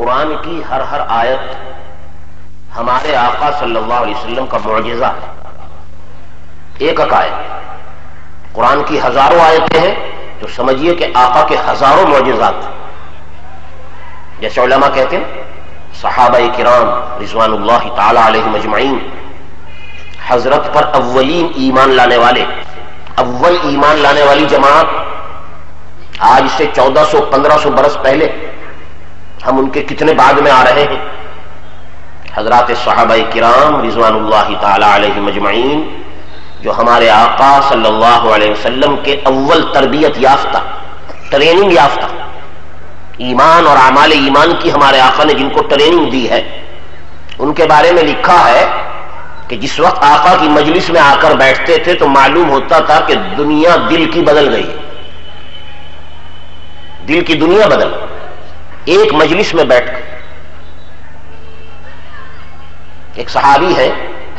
قرآن کی ہر آیت ہمارے آقا صلی اللہ علیہ وسلم کا معجزہ ہے. ایک آیت قرآن کی ہزاروں آیتیں ہیں تو سمجھیے کہ آقا کے ہزاروں معجزات. جیسے علماء کہتے ہیں صحابہ کرام رضوان اللہ تعالی علیہم اجمعین حضرت پر اولین ایمان لانے والے، اول ایمان لانے والی جماعت، آج سے 1400-1500 برس پہلے ہم ان کے کتنے بعد میں آ رہے ہیں. حضرات صحابہ کرام رضوان اللہ تعالی علیہم اجمعین جو ہمارے آقا صلی اللہ علیہ وسلم کے اول تربیت یافتہ، ٹریننگ یافتہ، ایمان اور اعمال ایمان کی ہمارے آقا نے جن کو ٹریننگ دی ہے، ان کے بارے میں لکھا ہے کہ جس وقت آقا کی مجلس میں آ کر بیٹھتے تھے تو معلوم ہوتا تھا کہ دنیا دل کی بدل گئی ہے، دل کی دنیا بدل گئی ایک مجلس میں بیٹھ کر. ایک صحابی ہے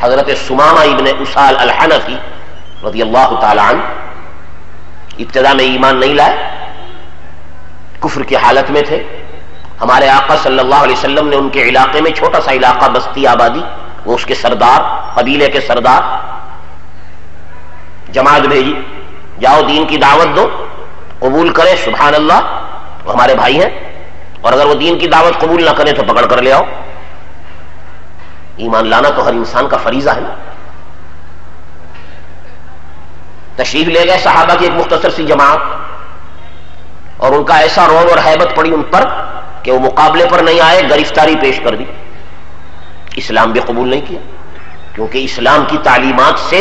حضرت سمامہ ابن اسال الحنفی رضی اللہ تعالی عنہ، ابتدا میں ایمان نہیں لائے، کفر کی حالت میں تھے. ہمارے آقا صلی اللہ علیہ وسلم نے ان کے علاقے میں چھوٹا سا علاقہ بستی آبادی، وہ اس کے سردار، قبیلے کے سردار، جماعت بھیجی، جاؤ دین کی دعوت دو، قبول کرے سبحان اللہ وہ ہمارے بھائی ہیں، اور اگر وہ دین کی دعوت قبول نہ کریں تو پکڑ کر لے آؤ. ایمان لانا تو ہر انسان کا فریضہ ہے. تشریف لے گئے صحابہ کی ایک مختصر سی جماعت، اور ان کا ایسا رعب اور ہیبت پڑی ان پر کہ وہ مقابلے پر نہیں آئے، گرفتاری پیش کر دی. اسلام بھی قبول نہیں کیا کیونکہ اسلام کی تعلیمات سے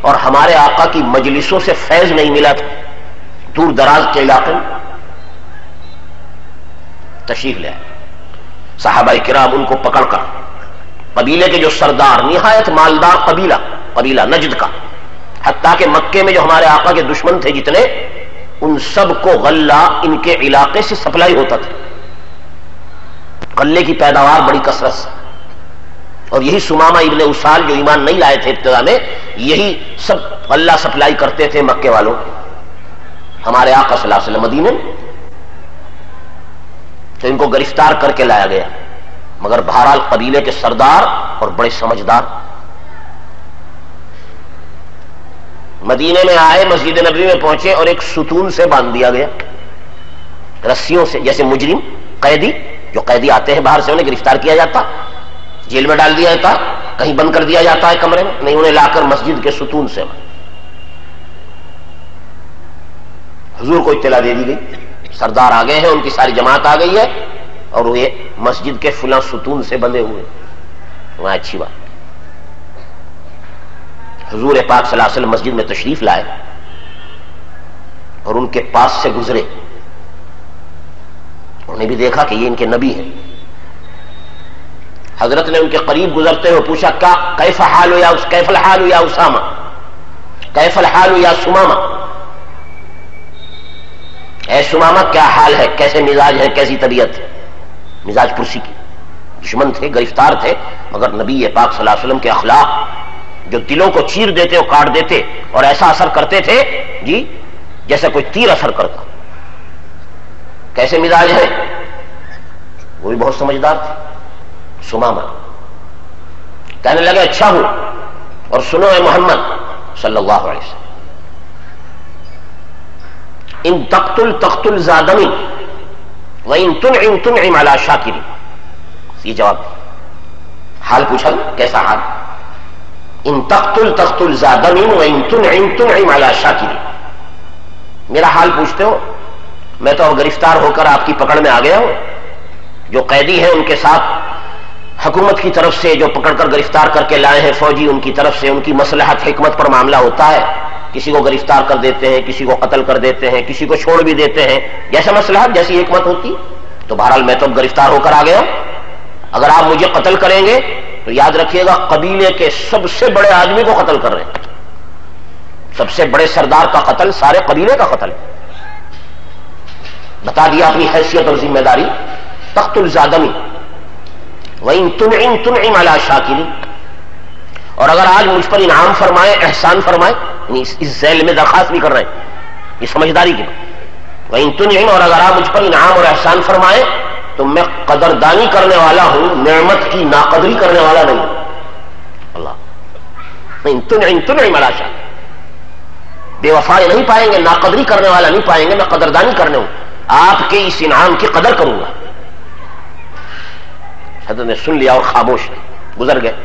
اور ہمارے آقا کی مجلسوں سے فیض نہیں ملا تھا. دور دراز کے علاقے میں تشریف لے آئے صحابہ کرام، ان کو پکڑ کر قبیلے کے جو سردار، نہایت مالدار قبیلہ نجد کا، حتیٰ کہ مکے میں جو ہمارے آقا کے دشمن تھے جتنے، ان سب کو غلہ ان کے علاقے سے سپلائی ہوتا تھا. غلے کی پیداوار بڑی کثرت سے، اور یہی سمامہ ابن اسال جو ایمان نہیں لائے تھے ابتدا میں، یہی سب غلہ سپلائی کرتے تھے مکے والوں. ہمارے آقا صلی اللہ علیہ وسلم مدینے میں، تو ان کو گرفتار کر کے لایا گیا، مگر بہرحال قبیلے کے سردار اور بڑے سمجھدار. مدینے میں آئے، مسجد نبوی میں پہنچے اور ایک ستون سے باندھ دیا گیا، رسیوں سے. جیسے مجرم قیدی، جو قیدی آتے ہیں باہر سے انہیں گرفتار کیا جاتا، جیل میں ڈال دیا جاتا، کہیں بند کر دیا جاتا ہے کمرے میں، نہیں، انہیں لا کر مسجد کے ستون سے. حضور کو اطلاع دے دی گئی، سردار آ گئے ہیں، ان کی ساری جماعت آ گئی ہے، اور وہ یہ مسجد کے فلاں ستون سے بندھے ہوئے. وہاں اچھی بات. حضور پاک صلی اللہ علیہ وسلم مسجد میں تشریف لائے اور ان کے پاس سے گزرے. انہوں نے بھی دیکھا کہ یہ ان کے نبی ہیں. حضرت نے ان کے قریب گزرتے ہوئے پوچھا، کیف الحال یا اسامہ، کیف الحال یا سمامہ، اے سمامہ کیا حال ہے، کیسے مزاج ہے، کیسی طبیعت ہے؟ مزاج پرسی کی. دشمن تھے، گرفتار تھے، مگر نبی پاک صلی اللہ علیہ وسلم کے اخلاق جو دلوں کو چیر دیتے اور کاٹ دیتے اور ایسا اثر کرتے تھے جی جیسے کوئی تیر اثر کرتا. کیسے مزاج ہے؟ وہ بھی بہت سمجھدار تھے. سمامہ کہنے لگے اچھا ہوں، اور سنو اے محمد صلی اللہ علیہ وسلم، ان تقتل زادمی وَإِن تُنْعِمْ تُنْعِمْ عَلَى شَاكِرٍ. یہ جواب حال پوچھا کیسا حال؟ ان تقتل زادمی وَإِن تُنْعِمْ تُنْعِمْ عَلَى شَاكِرٍ. میرا حال پوچھتے ہو؟ میں تو گرفتار ہو کر آپ کی پکڑ میں آ گیا ہوں. جو قیدی ہیں ان کے ساتھ حکومت کی طرف سے جو پکڑ کر گرفتار کر کے لائے ہیں فوجی، ان کی طرف سے ان کی مصلحت حکمت پر معاملہ ہوتا ہے. کسی کو گرفتار کر دیتے ہیں، کسی کو قتل کر دیتے ہیں، کسی کو چھوڑ بھی دیتے ہیں، جیسا مصلحت جیسی حکمت ہوتی. تو بہرحال میں تو گرفتار ہو کر آ گیا ہوں. اگر آپ مجھے قتل کریں گے تو یاد رکھیے گا قبیلے کے سب سے بڑے آدمی کو قتل کر رہے ہیں. سب سے بڑے سردار کا قتل سارے قبیلے کا قتل ہے. بتا دیا اپنی حیثیت اور ذمہ داری. تقتل زادمی وَإِن تُنْعِمْ تُنْعِمْ عَلَى شَاكِرٍ. اور اگر آج مجھ پر انعام فرمائے، احسان فرمائے، اس ذیل میں درخواست بھی کر رہے ہیں، یہ سمجھداری کی بات. وَإِن تُنْعِمْ، اور اگر آپ مجھ پر انعام اور احسان فرمائے تو میں قدردانی کرنے والا ہوں، نعمت کی ناقدری کرنے والا نہیں ہوں۔ اللہ تنعم علی شان، بے وفائی نہیں پائیں گے، ناقدری کرنے والا نہیں پائیں گے، میں قدردانی کرنے ہوں، آپ کے اس انعام کی قدر کروں گا۔ حضرت نے سن لیا اور خاموش گزر گئے۔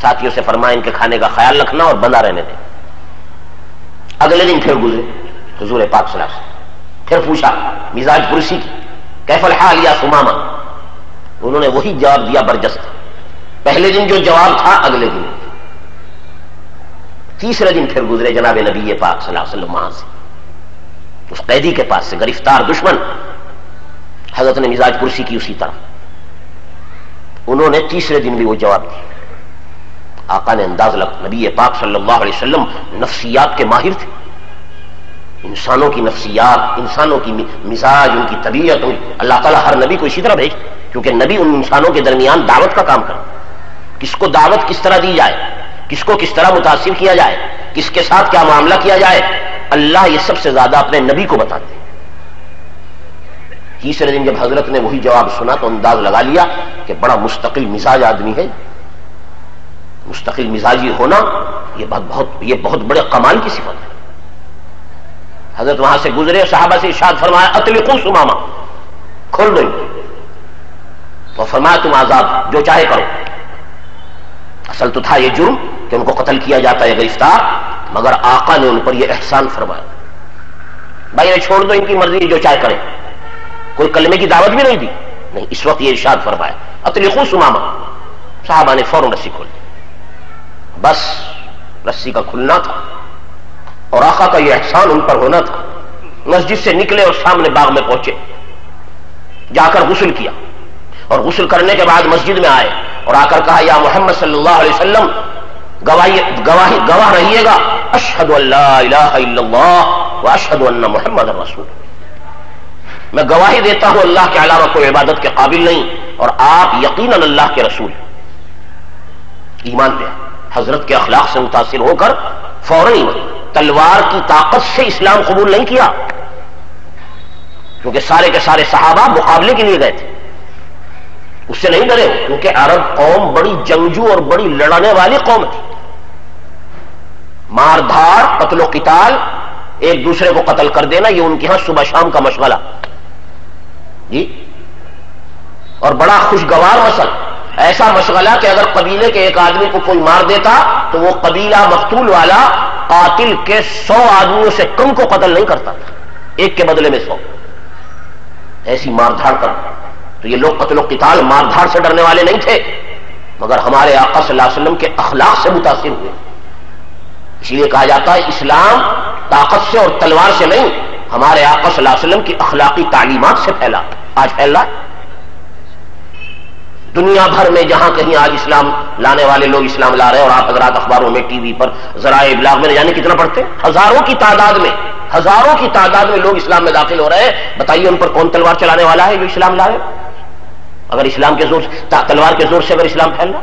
ساتھیوں سے فرمایا ان کے کھانے کا خیال رکھنا اور بندہ رہنے دیں۔ اگلے دن پھر گزرے حضور پاک صلی اللہ علیہ وسلم، پھر پوچھا مزاج پرسی کی، کیف الحال یا ثمامہ؟ انہوں نے وہی جواب دیا برجست، پہلے دن جو جواب تھا اگلے دن۔ تیسرے دن پھر گزرے جناب نبی پاک صلی اللہ علیہ وسلم وہاں سے، اس قیدی کے پاس سے، گرفتار دشمن، حضرت نے مزاج پرسی کی اسی طرح۔ انہوں نے تیسرے دن بھی وہ جواب دیا۔ آقا نے انداز لگا، نبی پاک صلی اللہ علیہ وسلم نفسیات کے ماہر تھے، انسانوں کی نفسیات، انسانوں کی مزاج، ان کی طبیعت، اللہ تعالیٰ ہر نبی کو اسی طرح بھیج، کیونکہ نبی ان انسانوں کے درمیان دعوت کا کام کرتا، کس کو دعوت کس طرح دی جائے، کس کو کس طرح متاثر کیا جائے، کس کے ساتھ کیا معاملہ کیا جائے، اللہ یہ سب سے زیادہ اپنے نبی کو بتاتے ہیں۔ تیسرے دن جب حضرت نے وہی جواب سنا تو انداز لگا لیا کہ بڑا مستقل مزاج آدمی ہے۔ مستقل مزاجی ہونا یہ بہت بڑے کمال کی صفت ہے۔ حضرت وہاں سے گزرے، صحابہ سے ارشاد فرمایا اطلقوا ثمامہ، کھول دو، تو فرمایا تم آزاد، جو چاہے کرو۔ اصل تو تھا یہ جرم کہ ان کو قتل کیا جاتا ہے گرفتار، مگر آقا نے ان پر یہ احسان فرمایا، بھائی نے چھوڑ دو، ان کی مرضی، جو چاہے کریں۔ کوئی کلمے کی دعوت بھی نہیں دی، نہیں، اس وقت یہ ارشاد فرمایا اطلقوا ثمامہ۔ صحابہ نے فوراً رسی کھول دی، بس رسی کا کھلنا تھا اور آقا کا یہ احسان ان پر ہونا تھا۔ مسجد سے نکلے اور سامنے باغ میں پہنچے، جا کر غسل کیا، اور غسل کرنے کے بعد مسجد میں آئے اور آ کر کہا یا محمد صلی اللہ علیہ وسلم گواہ رہیے گا، اشہد ان لا الہ الا اللہ واشہد ان محمد رسول، میں گواہی دیتا ہوں اللہ کے علاوہ کوئی عبادت کے قابل نہیں اور آپ یقیناً اللہ کے رسول۔ ایمان پہ حضرت کے اخلاق سے متاثر ہو کر فوراً تلوار کی طاقت سے اسلام قبول نہیں کیا، کیونکہ سارے کے سارے صحابہ مقابلے کے لیے گئے تھے، اس سے نہیں ڈرے، کیونکہ عرب قوم بڑی جنگجو اور بڑی لڑنے والی قوم تھی، مار دھاڑ، قتل و قتال، ایک دوسرے کو قتل کر دینا، یہ ان کے ہاں صبح شام کا مشغلہ جی، اور بڑا خوشگوار مسئلہ، ایسا مشغلہ کہ اگر قبیلے کے ایک آدمی کو کوئی مار دیتا تو وہ قبیلہ مقتول والا قاتل کے 100 آدمیوں سے کم کو قتل نہیں کرتا تھا، ایک کے بدلے میں 100، ایسی مار دھاڑ کر۔ تو یہ لوگ قتل و قتال، مار دھاڑ سے ڈرنے والے نہیں تھے، مگر ہمارے آقا صلی اللہ علیہ وسلم کے اخلاق سے متاثر ہوئے۔ اس لیے کہا جاتا ہے اسلام طاقت سے اور تلوار سے نہیں، ہمارے آقا صلی اللہ علیہ وسلم کی اخلاقی تعلیمات سے پھیلا، آج پھیل رہا ہے۔ دنیا بھر میں جہاں کہیں آج اسلام لانے والے لوگ اسلام لا رہے ہیں، اور آپ حضرات اخباروں میں، ٹی وی پر، ذرائع ابلاغ میں نہ جانے کتنا پڑھتے ہیں، ہزاروں کی تعداد میں لوگ اسلام میں داخل ہو رہے ہیں۔ بتائیے ان پر کون تلوار چلانے والا ہے جو اسلام لا رہے؟ اگر اسلام کے زور سے، تلوار کے زور سے اگر اسلام پھیل رہا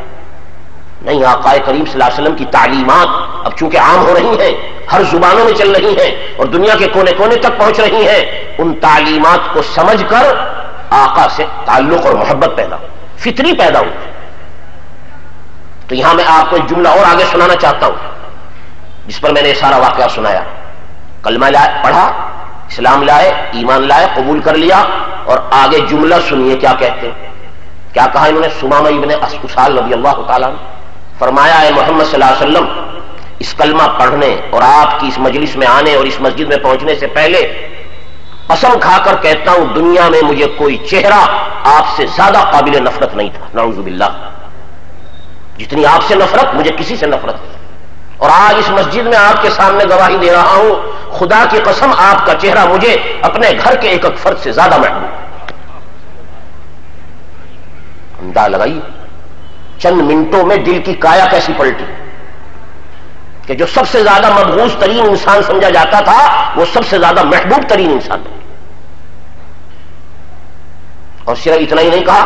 نہیں، آقا کریم صلی اللہ علیہ وسلم کی تعلیمات اب چونکہ عام ہو رہی ہیں، ہر زبانوں میں چل رہی ہیں اور دنیا کے کونے کونے تک پہنچ رہی ہیں، ان تعلیمات کو سمجھ کر آقا سے تعلق اور محبت پیدا ہو، فطری پیدا ہو۔ تو یہاں میں آپ کو ایک جملہ اور آگے سنانا چاہتا ہوں، جس پر میں نے سارا واقعہ سنایا۔ کلمہ پڑھا، اسلام لائے، ایمان لائے، قبول کر لیا، اور آگے جملہ سنیے کیا کہتے ہیں، کیا کہا انہوں نے؟ ثمامہ ابن اسال رضی اللہ تعالیٰ عنہ فرمایا اے محمد صلی اللہ علیہ وسلم، اس کلمہ پڑھنے اور آپ کی اس مجلس میں آنے اور اس مسجد میں پہنچنے سے پہلے قسم کھا کر کہتا ہوں دنیا میں مجھے کوئی چہرہ آپ سے زیادہ قابل نفرت نہیں تھا، نعوذ باللہ، جتنی آپ سے نفرت مجھے کسی سے نفرت نہیں۔ اور آج اس مسجد میں آپ کے سامنے گواہی دے رہا ہوں، خدا کی قسم آپ کا چہرہ مجھے اپنے گھر کے ایک ایک فرد سے زیادہ محبوب۔ اندازہ لگائیے چند منٹوں میں دل کی کایا کیسی پلٹی کہ جو سب سے زیادہ مبغوض ترین انسان سمجھا جاتا تھا وہ سب سے زیادہ محبوب ترین انسان بن گیا۔ اور صرف اتنا ہی نہیں کہا،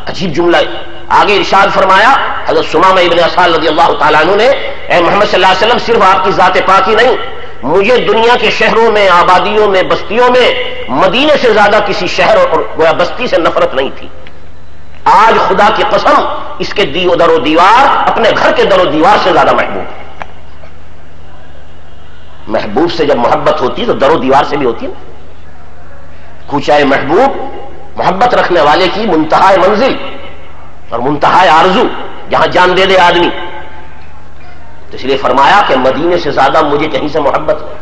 عجیب جملہ ہے، آگے ارشاد فرمایا حضرت ثمامہ ابن اسال رضی اللہ تعالیٰ عنہ نے، اے محمد صلی اللہ علیہ وسلم، صرف آپ کی ذات پاک ہی نہیں، مجھے دنیا کے شہروں میں، آبادیوں میں، بستیوں میں مدینے سے زیادہ کسی شہر اور گویا بستی سے نفرت نہیں تھی. آج خدا کی قسم اس کے در و دیوار اپنے گھر کے در و دیوار سے زیادہ محبوب ہے. محبوب سے جب محبت ہوتی تو در و دیوار سے بھی ہوتی ہے. کوچہ محبوب محبت رکھنے والے کی منتہا منزل اور منتہا آرزو، جہاں جان دے دے آدمی. تو اس لیے فرمایا کہ مدینے سے زیادہ مجھے کہیں سے محبت ہے.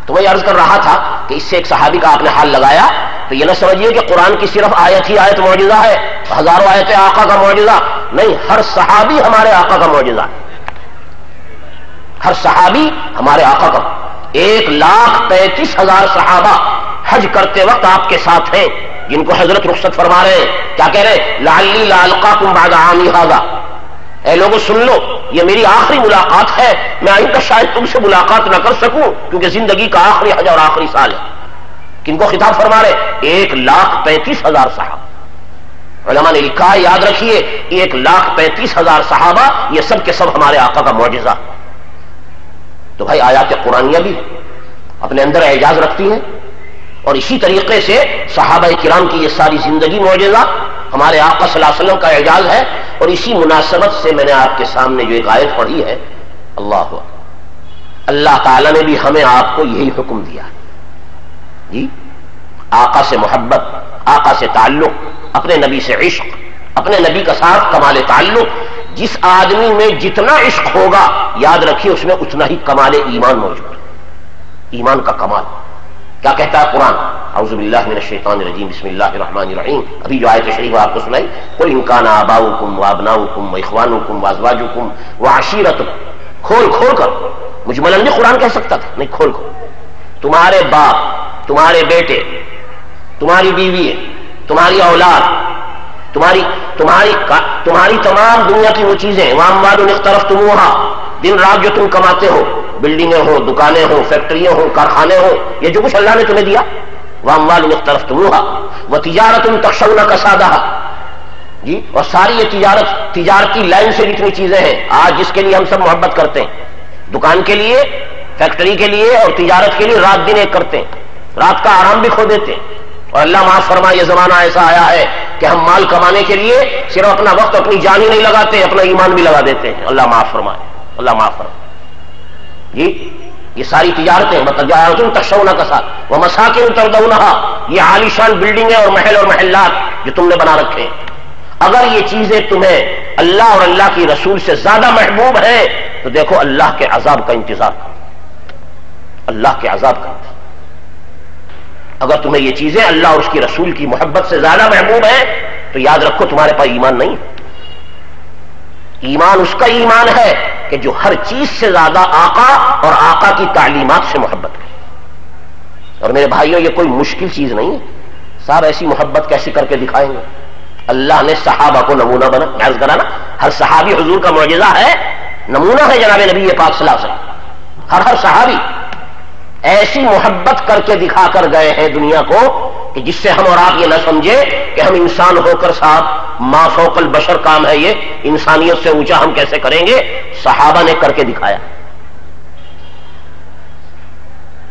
تو میں عرض کر رہا تھا کہ اس سے ایک صحابی کا آپ نے حال لگایا تو یہ نہ سمجھیے کہ قرآن کی صرف آیت ہی آیت معجزہ ہے، ہزاروں آیتیں آقا کا معجزہ نہیں. ہر صحابی ہمارے آقا کا معجزہ ہے. ہر صحابی ہمارے آقا کا. 1,35,000 صحابہ حج کرتے وقت آپ کے ساتھ ہیں، جن کو حضرت رخصت فرما رہے ہیں. کیا کہہ رہے ہیں؟ لعلی لا القاکم بعد عامی ھذا. اے لوگوں سن لو، یہ میری آخری ملاقات ہے، میں آئندہ شاید تم سے ملاقات نہ کر سکوں کیونکہ زندگی کا آخری حج اور آخری سال ہے. کن کو خطاب فرما رہے؟ 1,35,000 صحابہ. علماء نے لکھا ہے، یاد رکھیے 1,35,000 صحابہ یہ سب کے سب ہمارے آقا کا معجزہ. تو بھائی آیات قرآنیہ بھی اپنے اندر اعجاز رکھتی ہیں، اور اسی طریقے سے صحابہ کرام کی یہ ساری زندگی معجزہ ہمارے آقا صلی اللہ علیہ وسلم کا اعجاز ہے. اور اسی مناسبت سے میں نے آپ کے سامنے جو ایک آیت پڑھی ہے، اللہ تعالیٰ نے بھی ہمیں آپ کو یہی حکم دیا جی، آقا سے محبت، آقا سے تعلق، اپنے نبی سے عشق، اپنے نبی کا ساتھ کمال تعلق. جس آدمی میں جتنا عشق ہوگا یاد رکھیے اس میں اتنا ہی کمال ایمان موجود ہے. ایمان کا کمال کیا کہتا ہے قرآن؟ اعوذ باللہ من الشیطان الرجیم، بسم اللہ الرحمن الرحیم. ابھی جو آیت شریف آپ کو سنائی، قل ان کان آباؤکم وابناؤکم واخوانکم وازواجکم وعشیرتکم. کھول کھول کر، مجملاً بھی قرآن کہہ سکتا تھا، نہیں کھول کھول. تمہارے باپ، تمہارے بیٹے، تمہاری بیوی، تمہاری اولاد، تمہاری تمام دنیا کی وہ چیزیں، واموال اقترفتموها، دن رات جو تم کماتے ہو، بلڈنگیں ہوں، دکانیں ہوں، فیکٹریاں ہوں، کارخانے ہوں، یہ جو کچھ اللہ نے تمہیں دیا، واموال اقترفتموها وتجارۃ تخشون کسادها جی. اور ساری یہ تجارتی لائن سے جتنی چیزیں ہیں آج جس کے لیے ہم سب محبت کرتے ہیں، دکان کے لیے، فیکٹری کے لیے اور تجارت کے لیے رات دن ایک کرتے ہیں، رات کا آرام بھی کھو دیتے ہیں. اور اللہ معاف فرمائے یہ زمانہ ایسا آیا ہے کہ ہم مال کمانے کے لیے صرف اپنا وقت، اپنی جان ہی نہیں لگاتے، اپنا ایمان بھی لگا دیتے ہیں. اللہ معاف فرمائے، اللہ معاف فرمائے جی. یہ ساری تجارتیں تجارت تخشون کسادها ومساکن ترضونها، یہ عالیشان بلڈنگیں اور محل اور محلات جو تم نے بنا رکھے ہیں، اگر یہ چیزیں تمہیں اللہ اور اللہ کی رسول سے زیادہ محبوب ہیں تو دیکھو اللہ کے عذاب کا انتظار کرو، اللہ کے عذاب کا. اگر تمہیں یہ چیزیں اللہ اور اس کی رسول کی محبت سے زیادہ محبوب ہیں تو یاد رکھو تمہارے پاس ایمان نہیں ہے. ایمان اس کا ایمان ہے کہ جو ہر چیز سے زیادہ آقا اور آقا کی تعلیمات سے محبت کرے. اور میرے بھائیوں یہ کوئی مشکل چیز نہیں ہے صاحب. ایسی محبت کیسے کر کے دکھائیں گے؟ اللہ نے صحابہ کو نمونہ بنا، عرض کرا نا، ہر صحابی حضور کا معجزہ ہے، نمونہ ہے جناب نبی پاک صلی اللہ علیہ وسلم. ہر صحابی ایسی محبت کر کے دکھا کر گئے ہیں دنیا کو کہ جس سے ہم اور آپ یہ نہ سمجھے کہ ہم انسان ہو کر صاحب ما فوق البشر کام ہے یہ، انسانیت سے اونچا ہم کیسے کریں گے. صحابہ نے کر کے دکھایا.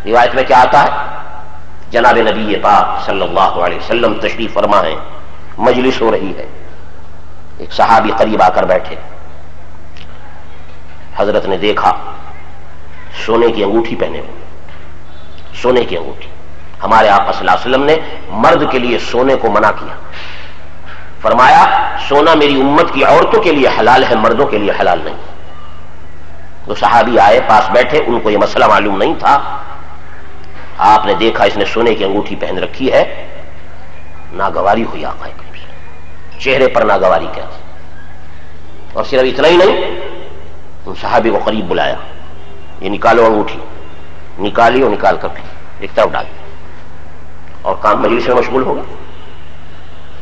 روایت میں کیا آتا ہے؟ جناب نبی پاک صلی اللہ علیہ وسلم تشریف فرما ہے، مجلس ہو رہی ہے، ایک صحابی قریب آ کر بیٹھے. حضرت نے دیکھا سونے کی انگوٹھی پہنے ہوئے، سونے کی انگوٹھی. ہمارے آقا صلی اللہ علیہ وسلم نے مرد کے لیے سونے کو منع کیا، فرمایا سونا میری امت کی عورتوں کے لیے حلال ہے، مردوں کے لیے حلال نہیں. تو صحابی آئے، پاس بیٹھے، ان کو یہ مسئلہ معلوم نہیں تھا. آپ نے دیکھا اس نے سونے کی انگوٹھی پہن رکھی ہے، ناگواری ہوئی آقا کریم سے، چہرے پر ناگواری کیا. اور صرف اتنا ہی نہیں، ان صحابی کو قریب بلایا، یہ نکالو انگوٹھی. نکالی اور نکال کر ایک طرف ڈال اور کام مجلس میں مشغول ہو گیا.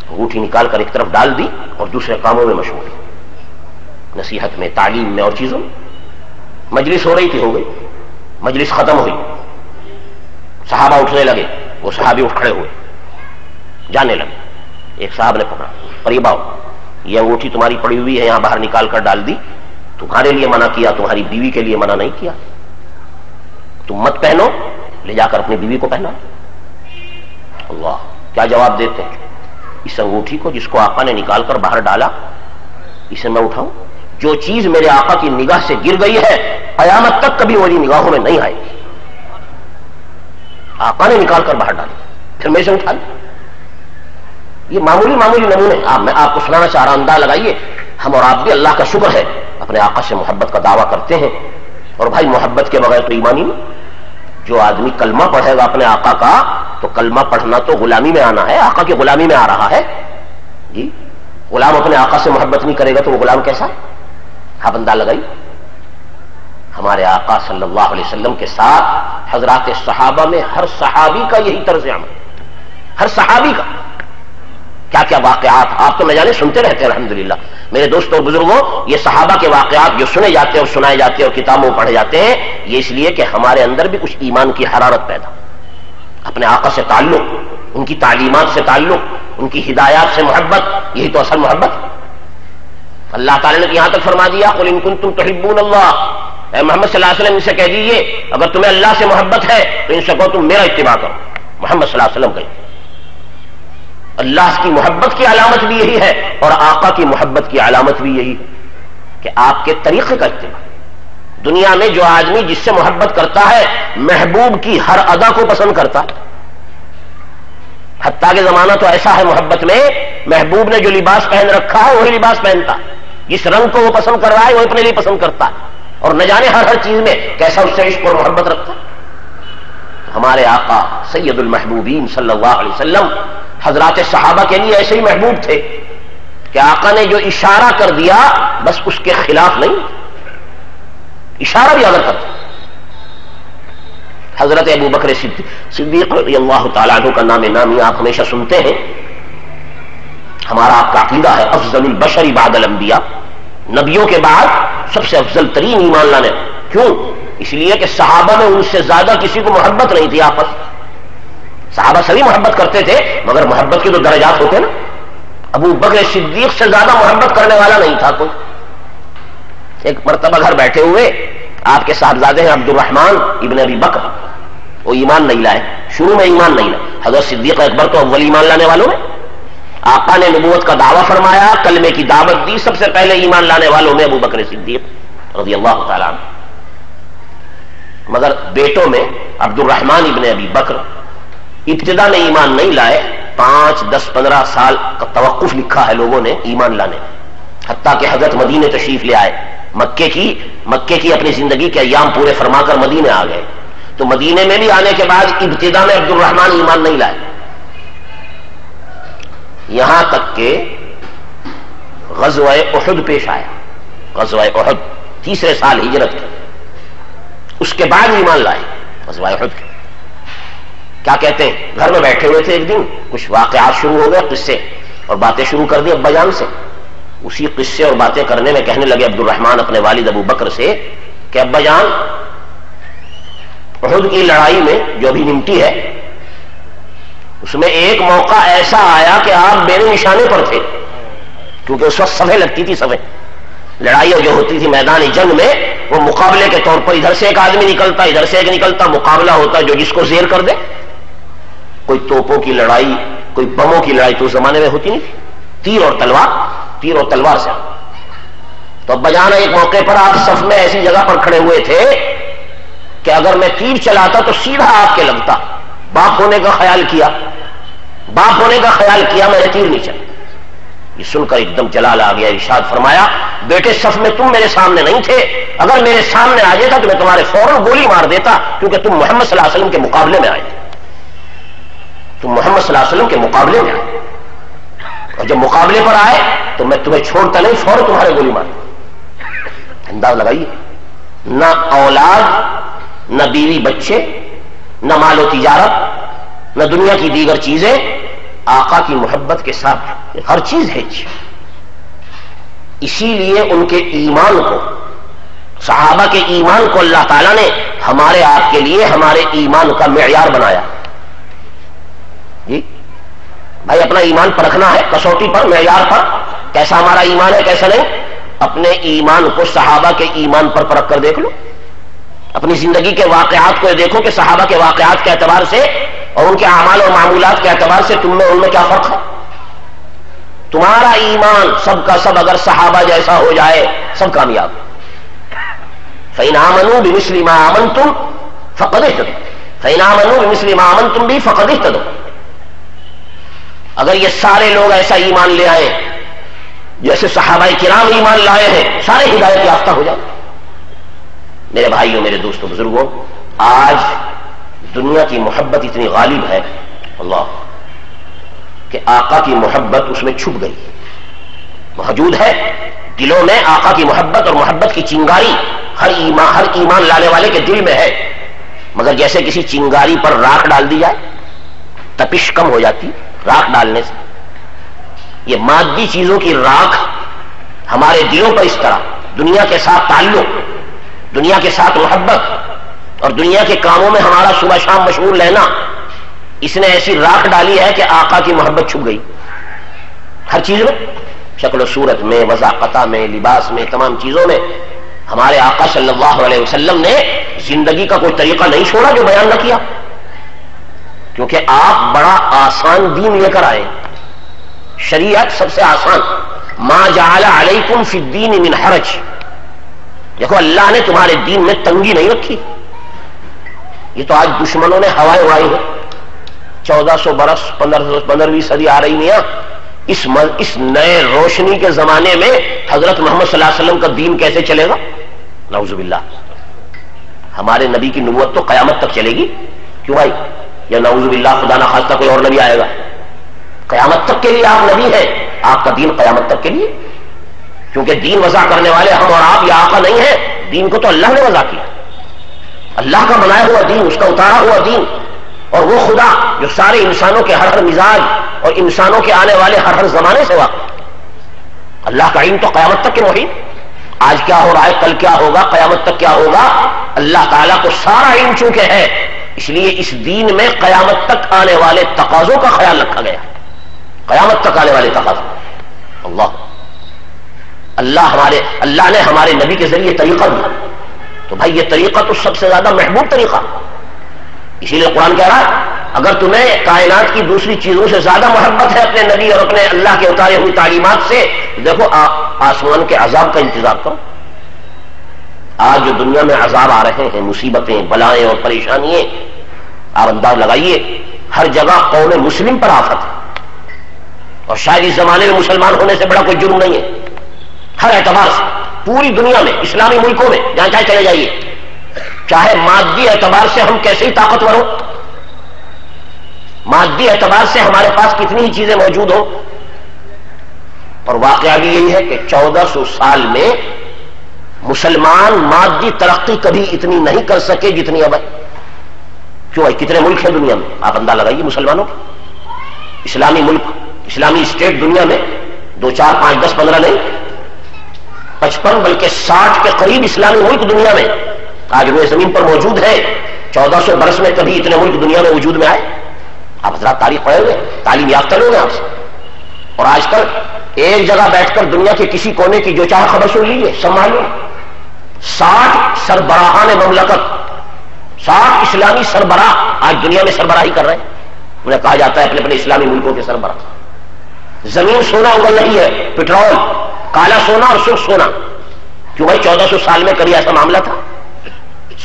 انگوٹھی نکال کر ایک طرف ڈال دی اور دوسرے کاموں میں مشغول، نصیحت میں، تعلیم میں اور چیزوں میں. مجلس ہو رہی تھی، ہو گئی، مجلس ختم ہوئی، صحابہ اٹھنے لگے. وہ صحابی اٹھ کھڑے ہوئے، جانے لگے. ایک صاحب نے پکڑا، قریب آؤ، یہ انگوٹھی تمہاری پڑی ہوئی ہے، یہاں باہر نکال کر ڈال دی، تمہارے لیے منع کیا، تمہاری بیوی کے لیے منع نہیں کیا. تم مت پہنو، لے جا کر اپنی بیوی کو پہنا. کیا جواب دیتے ہیں؟ اس انگوٹھی کو جس کو آقا نے نکال کر باہر ڈالا اسے میں اٹھاؤں؟ جو چیز میرے آقا کی نگاہ سے گر گئی ہے قیامت تک کبھی میری نگاہوں میں نہیں آئے گی. آقا نے نکال کر باہر ڈالا پھر میں اسے اٹھا لوں. یہ معمولی نمونے میں آپ کو سنانا چاہ رہا ہوں. انداز لگائیے ہم اور آپ بھی اللہ کا شکر ہے اپنے آقا سے محبت کا دعویٰ کرتے ہیں. اور بھائی محبت کے بغیر تو ایمان ہی نہیں. جو آدمی کلمہ پڑھے گا اپنے آقا کا تو کلمہ پڑھنا تو غلامی میں آنا ہے, آقا کی غلامی میں آ رہا ہے. جی غلام اپنے آقا سے محبت نہیں کرے گا تو وہ غلام کیسا ہے؟ آپ انداز لگائیے. ہمارے آقا صلی اللہ علیہ وسلم کے ساتھ حضرات صحابہ میں ہر صحابی کا یہی طرز عمل, ہر صحابی کا. کیا کیا واقعات آپ تو نہ جانے سنتے رہتے ہیں الحمدللہ. میرے دوستوں اور بزرگوں, یہ صحابہ کے واقعات جو سنے جاتے ہیں اور سنائے جاتے ہیں اور کتابوں میں پڑھے جاتے ہیں, یہ اس لیے کہ ہمارے اندر بھی کچھ ایمان کی حرارت پیدا, اپنے آقا سے تعلق, ان کی تعلیمات سے تعلق, ان کی ہدایات سے محبت, یہی تو اصل محبت. اللہ تعالیٰ نے یہاں تک فرما دیا قل ان کنتم تحبون اللہ, اے محمد صلی اللہ علیہ وسلم ان سے کہہ دیجیے اگر تمہیں اللہ سے محبت ہے تو ان سے کہو تم میرا اتباع کرو. محمد صلی اللہ علیہ وسلم کہے اللہ کی محبت کی علامت بھی یہی ہے اور آقا کی محبت کی علامت بھی یہی ہے کہ آپ کے طریقے کا اتباع. دنیا میں جو آدمی جس سے محبت کرتا ہے محبوب کی ہر ادا کو پسند کرتا ہے. حتیٰ کہ زمانہ تو ایسا ہے محبت میں محبوب نے جو لباس پہن رکھا ہے وہی لباس پہنتا ہے, جس رنگ کو وہ پسند کر رہا ہے وہ اپنے لیے پسند کرتا ہے, اور نہ جانے ہر چیز میں کیسا اس سے عشق اور محبت رکھتا ہے. ہمارے آقا سید المحبوبین صلی اللہ علیہ وسلم حضرات صحابہ کے لیے ایسے ہی محبوب تھے کہ آقا نے جو اشارہ کر دیا بس اس کے خلاف نہیں, اشارہ بھی اگر کرتا. حضرت ابو بکر صدیق رضی اللہ تعالیٰ عنہ کا نام نامی آپ ہمیشہ سنتے ہیں. ہمارا آپ کا عقیدہ ہے افضل البشر بعد الانبیاء, نبیوں کے بعد سب سے افضل ترین ایمان لانے. کیوں؟ اس لیے کہ صحابہ میں ان سے زیادہ کسی کو محبت نہیں تھی آپس. صحابہ سبھی محبت کرتے تھے مگر محبت کے تو درجات ہوتے نا. ابو بکر صدیق سے زیادہ محبت کرنے والا نہیں تھا کوئی. ایک مرتبہ گھر بیٹھے ہوئے آپ کے صاحبزادے ہیں عبد الرحمن ابن ابی بکر, وہ ایمان نہیں لائے, شروع میں ایمان نہیں لائے. حضرت صدیق اکبر تو اول ایمان لانے والوں میں. آقا نے نبوت کا دعویٰ فرمایا, کلمے کی دعوت دی, سب سے پہلے ایمان لانے والوں میں ابو بکر صدیق رضی اللہ تعالیٰ عنہ. مگر بیٹوں میں عبد الرحمن ابن ابی بکر ابتدا میں ایمان نہیں لائے, 5, 10, 15 سال کا توقف لکھا ہے لوگوں نے ایمان لانے, حتیٰ کہ حضرت مدینے تشریف لے آئے. مکے کی اپنی زندگی کے ایام پورے فرما کر مدینے آ گئے. تو مدینے میں بھی آنے کے بعد ابتدا میں عبد الرحمن ایمان نہیں لائے, یہاں تک کہ غزوہ احد پیش آیا. غزوہ احد 3 سال ہجرت کے, اس کے بعد ایمان لائے. غزوہ احد کے کیا کہتے ہیں, گھر میں بیٹھے ہوئے تھے, ایک دن کچھ واقعات شروع ہو گئے, قصے اور باتیں شروع کر دی ابا جان سے. اسی قصے اور باتیں کرنے میں کہنے لگے عبد الرحمن اپنے والد ابو بکر سے کہ ابا جان احد کی لڑائی میں جو ابھی نمٹی ہے اس میں ایک موقع ایسا آیا کہ آپ میرے نشانے پر تھے, کیونکہ اس وقت صفیں لگتی تھی. صفیں لڑائی جو ہوتی تھی میدان جنگ میں وہ مقابلے کے طور پر ادھر سے ایک آدمی نکلتا, ادھر سے ایک نکلتا, مقابلہ ہوتا جو جس کو زیر کر دے. کوئی توپوں کی لڑائی, کوئی بموں کی لڑائی تو اس زمانے میں ہوتی نہیں تھی, تیر اور تلوار سے. تو اب بجانا ایک موقع پر آپ صف میں ایسی جگہ پر کھڑے ہوئے تھے کہ اگر میں تیر چلاتا تو سیدھا آپ کے لگتا. باپ ہونے کا خیال کیا, میں نے تیر نہیں چلا. یہ سن کر ایک دم جلال آ گیا, ارشاد فرمایا بیٹے صف میں تم میرے سامنے نہیں تھے, اگر میرے سامنے آ جاتا تو میں تمہارے فوراً گولی مار دیتا, کیونکہ تم محمد صلی اللہ علیہ وسلم کے مقابلے میں آئے تھے. تم محمد صلی اللہ علیہ وسلم کے مقابلے میں آئے, اور جب مقابلے پر آئے تو میں تمہیں چھوڑتا نہیں, فوراً تمہارے گولی مار. انداز لگائیے, نہ اولاد, نہ بیوی بچے, نہ مال و تجارت, نہ دنیا کی دیگر چیزیں, آقا کی محبت کے ساتھ ہر چیز ہے. اسی لیے ان کے ایمان کو, صحابہ کے ایمان کو اللہ تعالیٰ نے ہمارے آپ کے لیے ہمارے ایمان کا معیار بنایا. جی بھائی اپنا ایمان پرکھنا ہے کسوٹی پر, معیار پر, کیسا ہمارا ایمان ہے کیسا نہیں. اپنے ایمان کو صحابہ کے ایمان پر پرکھ کر دیکھ لو. اپنی زندگی کے واقعات کو دیکھو کہ صحابہ کے واقعات کے اعتبار سے اور ان کے اعمال اور معمولات کے اعتبار سے تم میں ان میں کیا فرق ہے؟ تمہارا ایمان سب کا سب اگر صحابہ جیسا ہو جائے سب کامیاب. فَإِنْ آمَنُوا بِمِثْلِ مَا آمَنْتُمْ فَقَدِ اهْتَدَوْا فَإِنْ آمَنُوا بِمِثْلِ مَا آمَنْتُمْ بِهِ فَقَدِ اهْتَدَوْا. اگر یہ سارے لوگ ایسا ایمان لے آئے جیسے صحابہ کرام ایمان لائے ہیں, سارے ہدایت یافتہ ہو جائیں. میرے بھائیوں, میرے دوستوں, بزرگوں, آج دنیا کی محبت اتنی غالب ہے اللہ کہ آقا کی محبت اس میں چھپ گئی. موجود ہے دلوں میں آقا کی محبت, اور محبت کی چنگاری ہر ایمان لانے والے کے دل میں ہے, مگر جیسے کسی چنگاری پر راکھ ڈال دی جائے تپش کم ہو جاتی راکھ ڈالنے سے. یہ مادی چیزوں کی راکھ ہمارے دلوں پر اس طرح دنیا کے ساتھ تعلق, دنیا کے ساتھ محبت اور دنیا کے کاموں میں ہمارا صبح شام مشغول رہنا, اس نے ایسی راکھ ڈالی ہے کہ آقا کی محبت چھپ گئی ہر چیز میں, شکل و صورت میں, وضاقتہ میں, لباس میں, تمام چیزوں میں. ہمارے آقا صلی اللہ علیہ وسلم نے زندگی کا کوئی طریقہ نہیں چھوڑا جو بیان نہ کیا, کیونکہ آپ بڑا آسان دین لے کر آئے. شریعت سب سے آسان, ما جعل علیکم فی الدین من حرج. دیکھو اللہ نے تمہارے دین میں تنگی نہیں رکھی. یہ تو آج دشمنوں نے ہوائیں اڑائی ہیں. 1400 برس 15ویں صدی آ رہی نہیں, اس نئے روشنی کے زمانے میں حضرت محمد صلی اللہ علیہ وسلم کا دین کیسے چلے گا؟ نعوذ باللہ. ہمارے نبی کی نبوت تو قیامت تک چلے گی. کیوں بھائی؟ یا نعوذ باللہ خدا نہ خواستہ کوئی اور نبی آئے گا؟ قیامت تک کے لیے آپ نبی ہیں, آپ کا دین قیامت تک کے لیے, کیونکہ دین وضع کرنے والے ہم اور آپ یا آقا نہیں ہیں. دین کو تو اللہ نے وضع کیا, اللہ کا بنایا ہوا دین, اس کا اتارا ہوا دین. اور وہ خدا جو سارے انسانوں کے ہر مزاج اور انسانوں کے آنے والے ہر زمانے سے واقف. اللہ کا علم تو قیامت تک کے محیط. آج کیا ہو رہا ہے, کل کیا ہوگا, قیامت تک کیا ہوگا, اللہ تعالیٰ کو سارا علم چونکہ ہے, اس لیے اس دین میں قیامت تک آنے والے تقاضوں کا خیال رکھا گیا. قیامت تک آنے والے تقاضے اللہ نے ہمارے نبی کے ذریعے طریقہ دیا. تو بھائی یہ طریقہ تو سب سے زیادہ محبوب طریقہ. اسی لیے قرآن کہہ رہا ہے اگر تمہیں کائنات کی دوسری چیزوں سے زیادہ محبت ہے اپنے نبی اور اپنے اللہ کے اتارے ہوئی تعلیمات سے, دیکھو آسمان کے عذاب کا انتظار کرو. آج جو دنیا میں عذاب آ رہے ہیں, مصیبتیں, بلائیں اور پریشانیاں, آپ انداز لگائیے ہر جگہ قوم مسلم پر آفت ہے. اور شاید اس زمانے میں مسلمان ہونے سے بڑا کوئی جرم نہیں ہے. ہر اعتبار سے پوری دنیا میں, اسلامی ملکوں میں جہاں چاہے چلے جائیے, چاہے مادی اعتبار سے ہم کیسے ہی طاقتور ہوں, مادی اعتبار سے ہمارے پاس کتنی ہی چیزیں موجود ہوں, اور واقعہ بھی یہی ہے کہ 1400 سال میں مسلمان مادی ترقی کبھی اتنی نہیں کر سکے جتنی اب ہے. کیوں بھائی؟ کتنے ملک ہیں دنیا میں, آپ اندازہ لگائیے مسلمانوں کے. اسلامی ملک, اسلامی اسٹیٹ دنیا میں 2 4 5 10 15 نہیں, 55 بلکہ 60 کے قریب اسلامی ملک دنیا میں آج روئے زمین پر موجود ہے. 1400 برس میں کبھی اتنے ملک دنیا میں وجود میں آئے؟ آپ حضرات تاریخ پڑھے ہوئے, تعلیم یافتہ لوگ ہیں آپ سے. اور آج کل ایک جگہ بیٹھ کر دنیا کے کسی کونے کی جو چاہے خبر سن لیجیے, سب معلوم. 60 سربراہان مملکت, 60 اسلامی سربراہ آج دنیا میں سربراہی کر رہے ہیں. انہیں کہا جاتا ہے اپنے اپنے اسلامی ملکوں کے سربراہ. زمین سونا اگل رہی ہے, پیٹرول, کالا سونا اور سرخ سونا. کیوں بھائی؟ 1400 سال میں کبھی ایسا معاملہ تھا؟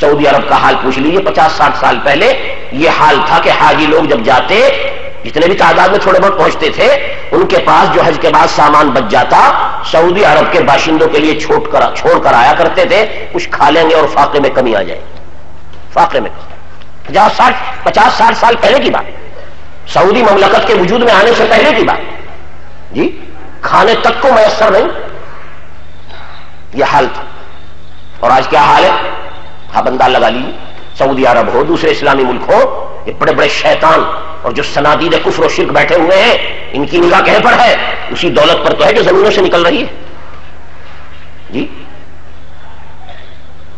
سعودی عرب کا حال پوچھ لیجیے. 50 60 سال پہلے یہ حال تھا کہ حاجی لوگ جب جاتے, جتنے بھی تعداد میں تھوڑے بہت پہنچتے تھے, ان کے پاس جو حج کے بعد سامان بچ جاتا سعودی عرب کے باشندوں کے لیے چھوڑ کر آیا کرتے تھے. کچھ کھا لیں گے اور فاقے میں کمی آ جائے. فاقے میں 50 60 سال پہلے کی بات, سعودی مملکت کے وجود میں آنے سے پہلے کی بات جی. کھانے تک کو میسر نہیں, یہ حال تھا. اور آج کیا حال ہے آپ انداز لگا لیجیے. سعودی عرب ہو, دوسرے اسلامی ملک ہو, یہ بڑے بڑے شیطان اور جو صنادید کفر و شرک بیٹھے ہوئے ہیں, ان کی نگاہ کہیں پر ہے؟ اسی دولت پر تو ہے جو زمینوں سے نکل رہی ہے جی.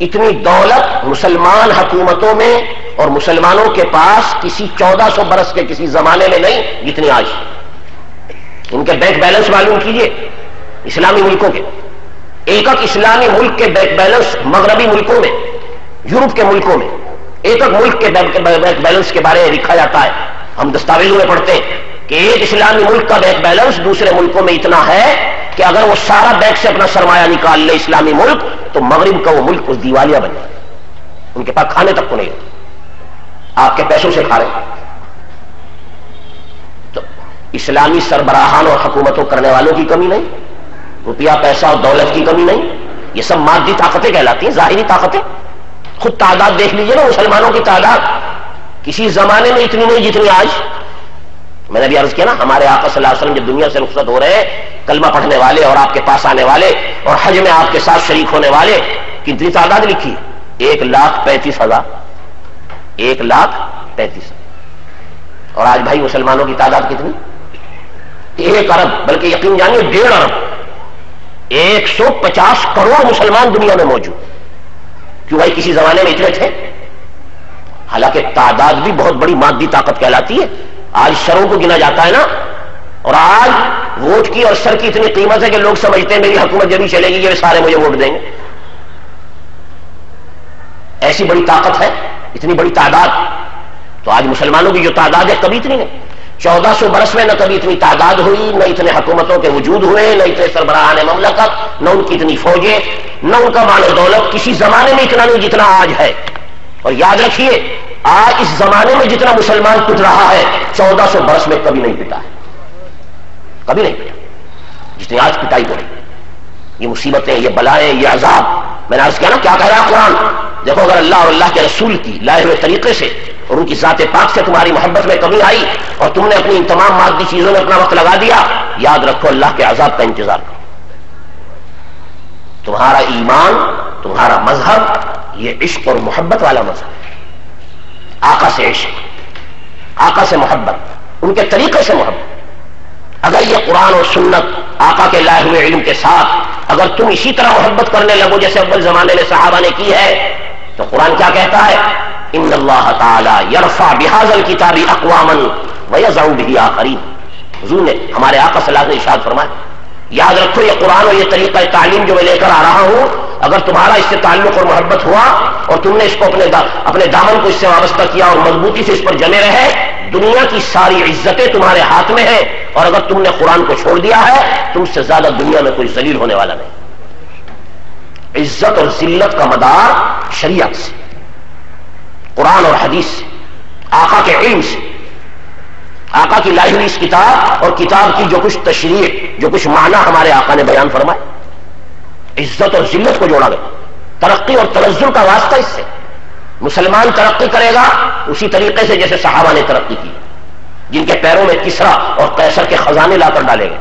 اتنی دولت مسلمان حکومتوں میں اور مسلمانوں کے پاس کسی 1400 برس کے کسی زمانے میں نہیں جتنی آج. ان کے بینک بیلنس معلوم کیجئے اسلامی ملکوں کے. ایک اسلامی ملک کے بینک بیلنس مغربی ملکوں میں, یورپ کے ملکوں میں ایک ایک ملک کے بینک بیلنس کے بارے میں لکھا جاتا ہے، ہم دستاویزوں میں پڑھتے ہیں کہ ایک اسلامی ملک کا بینک بیلنس دوسرے ملکوں میں اتنا ہے کہ اگر وہ سارا بینک سے اپنا سرمایہ نکال لے اسلامی ملک تو مغرب کا وہ ملک اس دیوالیہ بن جائے، ان کے پاس کھانے تک کو نہیں، آپ کے پیسوں سے کھا رہے ہیں۔ تو اسلامی سربراہان اور حکومتوں کرنے والوں کی کمی نہیں، روپیہ پیسہ اور دولت کی کمی نہیں، یہ سب مادی طاقتیں کہلاتی ہیں، ظاہری طاقتیں۔ خود تعداد دیکھ لیجئے نا، مسلمانوں کی تعداد کسی زمانے میں اتنی نہیں جتنی آج۔ میں نے بھی عرض کیا نا، ہمارے آقا صلی اللہ علیہ وسلم جب دنیا سے رخصت ہو رہے ہیں، کلمہ پڑھنے والے اور آپ کے پاس آنے والے اور حج میں آپ کے ساتھ شریک ہونے والے کتنی تعداد لکھی؟ 1,35,000، 1,35,000۔ اور آج بھائی مسلمانوں کی تعداد کتنی؟ 1 ارب، بلکہ یقین جانیے 1.5 ارب، 150 کروڑ مسلمان دنیا میں موجود۔ کیوں بھائی کسی زمانے میں اتنے تھے؟ حالانکہ تعداد بھی بہت بڑی مادی طاقت کہلاتی ہے۔ آج سروں کو گنا جاتا ہے نا، اور آج ووٹ کی اور سر کی اتنی قیمت ہے کہ لوگ سمجھتے ہیں میری حکومت جب بھی چلے گی یہ سارے مجھے ووٹ دیں گے۔ ایسی بڑی طاقت ہے، اتنی بڑی تعداد۔ تو آج مسلمانوں کی جو تعداد ہے کبھی اتنی نہیں، 1400 برس میں نہ کبھی اتنی تعداد ہوئی، نہ اتنے حکومتوں کے وجود ہوئے، نہ اتنے سربراہان مملکت، نہ ان کی اتنی فوجیں، نہ ان کا مال و دولت، کسی زمانے میں اتنا نہیں جتنا آج ہے۔ اور یاد رکھیے آج اس زمانے میں جتنا مسلمان پٹ رہا ہے 1400 برس میں کبھی نہیں پٹا ہے، کبھی نہیں پٹا جتنی آج پٹائی ہو رہی۔ یہ مصیبتیں، یہ بلائیں، یہ عذاب، میں نے عرض کیا نا کیا کہہ رہا ہے قرآن؟ دیکھو اگر اللہ اور اللہ کے رسول کی لائے ہوئے طریقے سے اور ان کی ذات پاک سے تمہاری محبت میں کمی آئی اور تم نے اپنی ان تمام مادی چیزوں میں اپنا وقت لگا دیا، یاد رکھو اللہ کے عذاب کا انتظار کرو۔ تمہارا ایمان، تمہارا مذہب یہ عشق اور محبت والا مذہب ہے۔ آقا سے عشق، آقا سے محبت، ان کے طریقے سے محبت۔ اگر یہ قرآن اور سنت آقا کے لائے ہوئے علم کے ساتھ اگر تم اسی طرح محبت کرنے لگو جیسے اول زمانے میں صحابہ نے کی ہے، تو قرآن کیا کہتا ہے؟ ان اللہ تعالی یرفع بہذا الکتاب اقواما ویضع بہ آخرین۔ حضور نے، ہمارے آقا صلی اللہ علیہ وسلم نے ارشاد فرمایا، یاد رکھو یہ قرآن اور یہ طریقہ تعلیم جو میں لے کر آ رہا ہوں، اگر تمہارا اس سے تعلق اور محبت ہوا اور تم نے اس کو اپنے دامن کو اس سے وابستہ کیا اور مضبوطی سے اس پر جمے رہے، دنیا کی ساری عزتیں تمہارے ہاتھ میں ہیں، اور اگر تم نے قرآن کو چھوڑ دیا ہے تم سے زیادہ دنیا میں کوئی ذلیل ہونے والا نہیں۔ عزت اور ذلت کا مدار شریعت سے، قرآن اور حدیث سے، آقا کے علم سے، آقا کی لائی ہوئی اس کتاب اور کتاب کی جو کچھ تشریح، جو کچھ معنی ہمارے آقا نے بیان فرمائے، عزت اور ذلت کو جوڑا گیا۔ ترقی اور تنزل کا واسطہ اس سے، مسلمان ترقی کرے گا اسی طریقے سے جیسے صحابہ نے ترقی کی، جن کے پیروں میں کسرا اور قیصر کے خزانے لا کر ڈالے گئے۔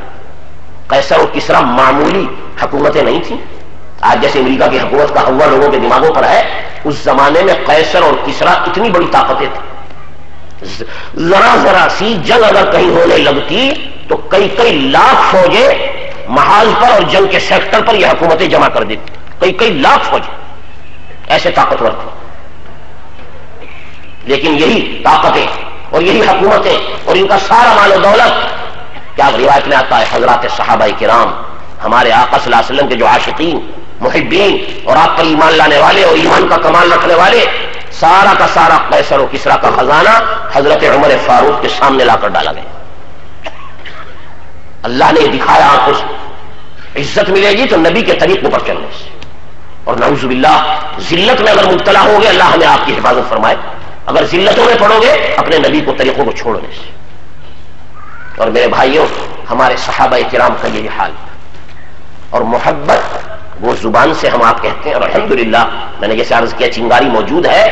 قیصر اور کسرا معمولی حکومتیں نہیں تھیں، آج جیسے امریکہ کی حکومت کا ہوا لوگوں کے دماغوں پر ہے، اس زمانے میں قیصر اور کسرا اتنی بڑی طاقتیں تھیں۔ ذرا ذرا سی جنگ اگر کہیں ہونے لگتی تو کئی کئی لاکھ فوجیں محاذ پر اور جنگ کے سیکٹر پر یہ حکومتیں جمع کر دیتی، کئی کئی لاکھ فوجیں، ایسے طاقتور تھے۔ لیکن یہی طاقتیں اور یہی حکومتیں اور ان کا سارا مال و دولت، کیا روایت میں آتا ہے حضرات صحابہ کرام، ہمارے آقا صلی اللہ علیہ وسلم کے جو عاشقین، محبین اور آپ پر ایمان لانے والے اور ایمان کا کمال رکھنے والے، سارا کا سارا قیصر و کسرا کا خزانہ حضرت عمر فاروق کے سامنے لا کر ڈالا گیا۔ اللہ نے دکھایا آنکھوں سے، عزت ملے گی تو نبی کے طریقوں پر چلنے سے، اور نعوذ باللہ ذلت میں اگر مبتلا ہو گے اللہ ہمیں آپ کی حفاظت فرمائے، اگر ذلتوں میں پڑو گے اپنے نبی کو طریقوں کو چھوڑنے سے۔ اور میرے بھائیوں، ہمارے صحابہ کرام کا یہی حال، اور محبت وہ زبان سے ہم آپ کہتے ہیں، اور الحمدللہ میں نے جیسے عرض کیا چنگاری موجود ہے،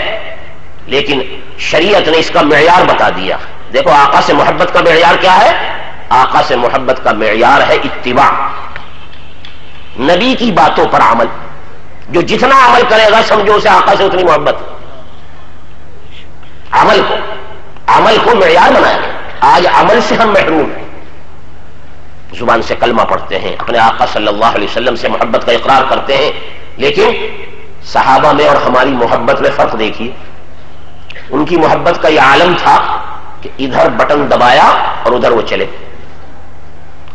لیکن شریعت نے اس کا معیار بتا دیا۔ دیکھو آقا سے محبت کا معیار کیا ہے؟ آقا سے محبت کا معیار ہے اتباع، نبی کی باتوں پر عمل۔ جو جتنا عمل کرے گا سمجھو اسے آقا سے اتنی محبت۔ عمل کو معیار بنایا گیا، آج عمل سے ہم محروم ہیں۔ زبان سے کلمہ پڑھتے ہیں، اپنے آقا صلی اللہ علیہ وسلم سے محبت کا اقرار کرتے ہیں، لیکن صحابہ میں اور ہماری محبت میں فرق دیکھیے۔ ان کی محبت کا یہ عالم تھا کہ ادھر بٹن دبایا اور ادھر وہ چلے۔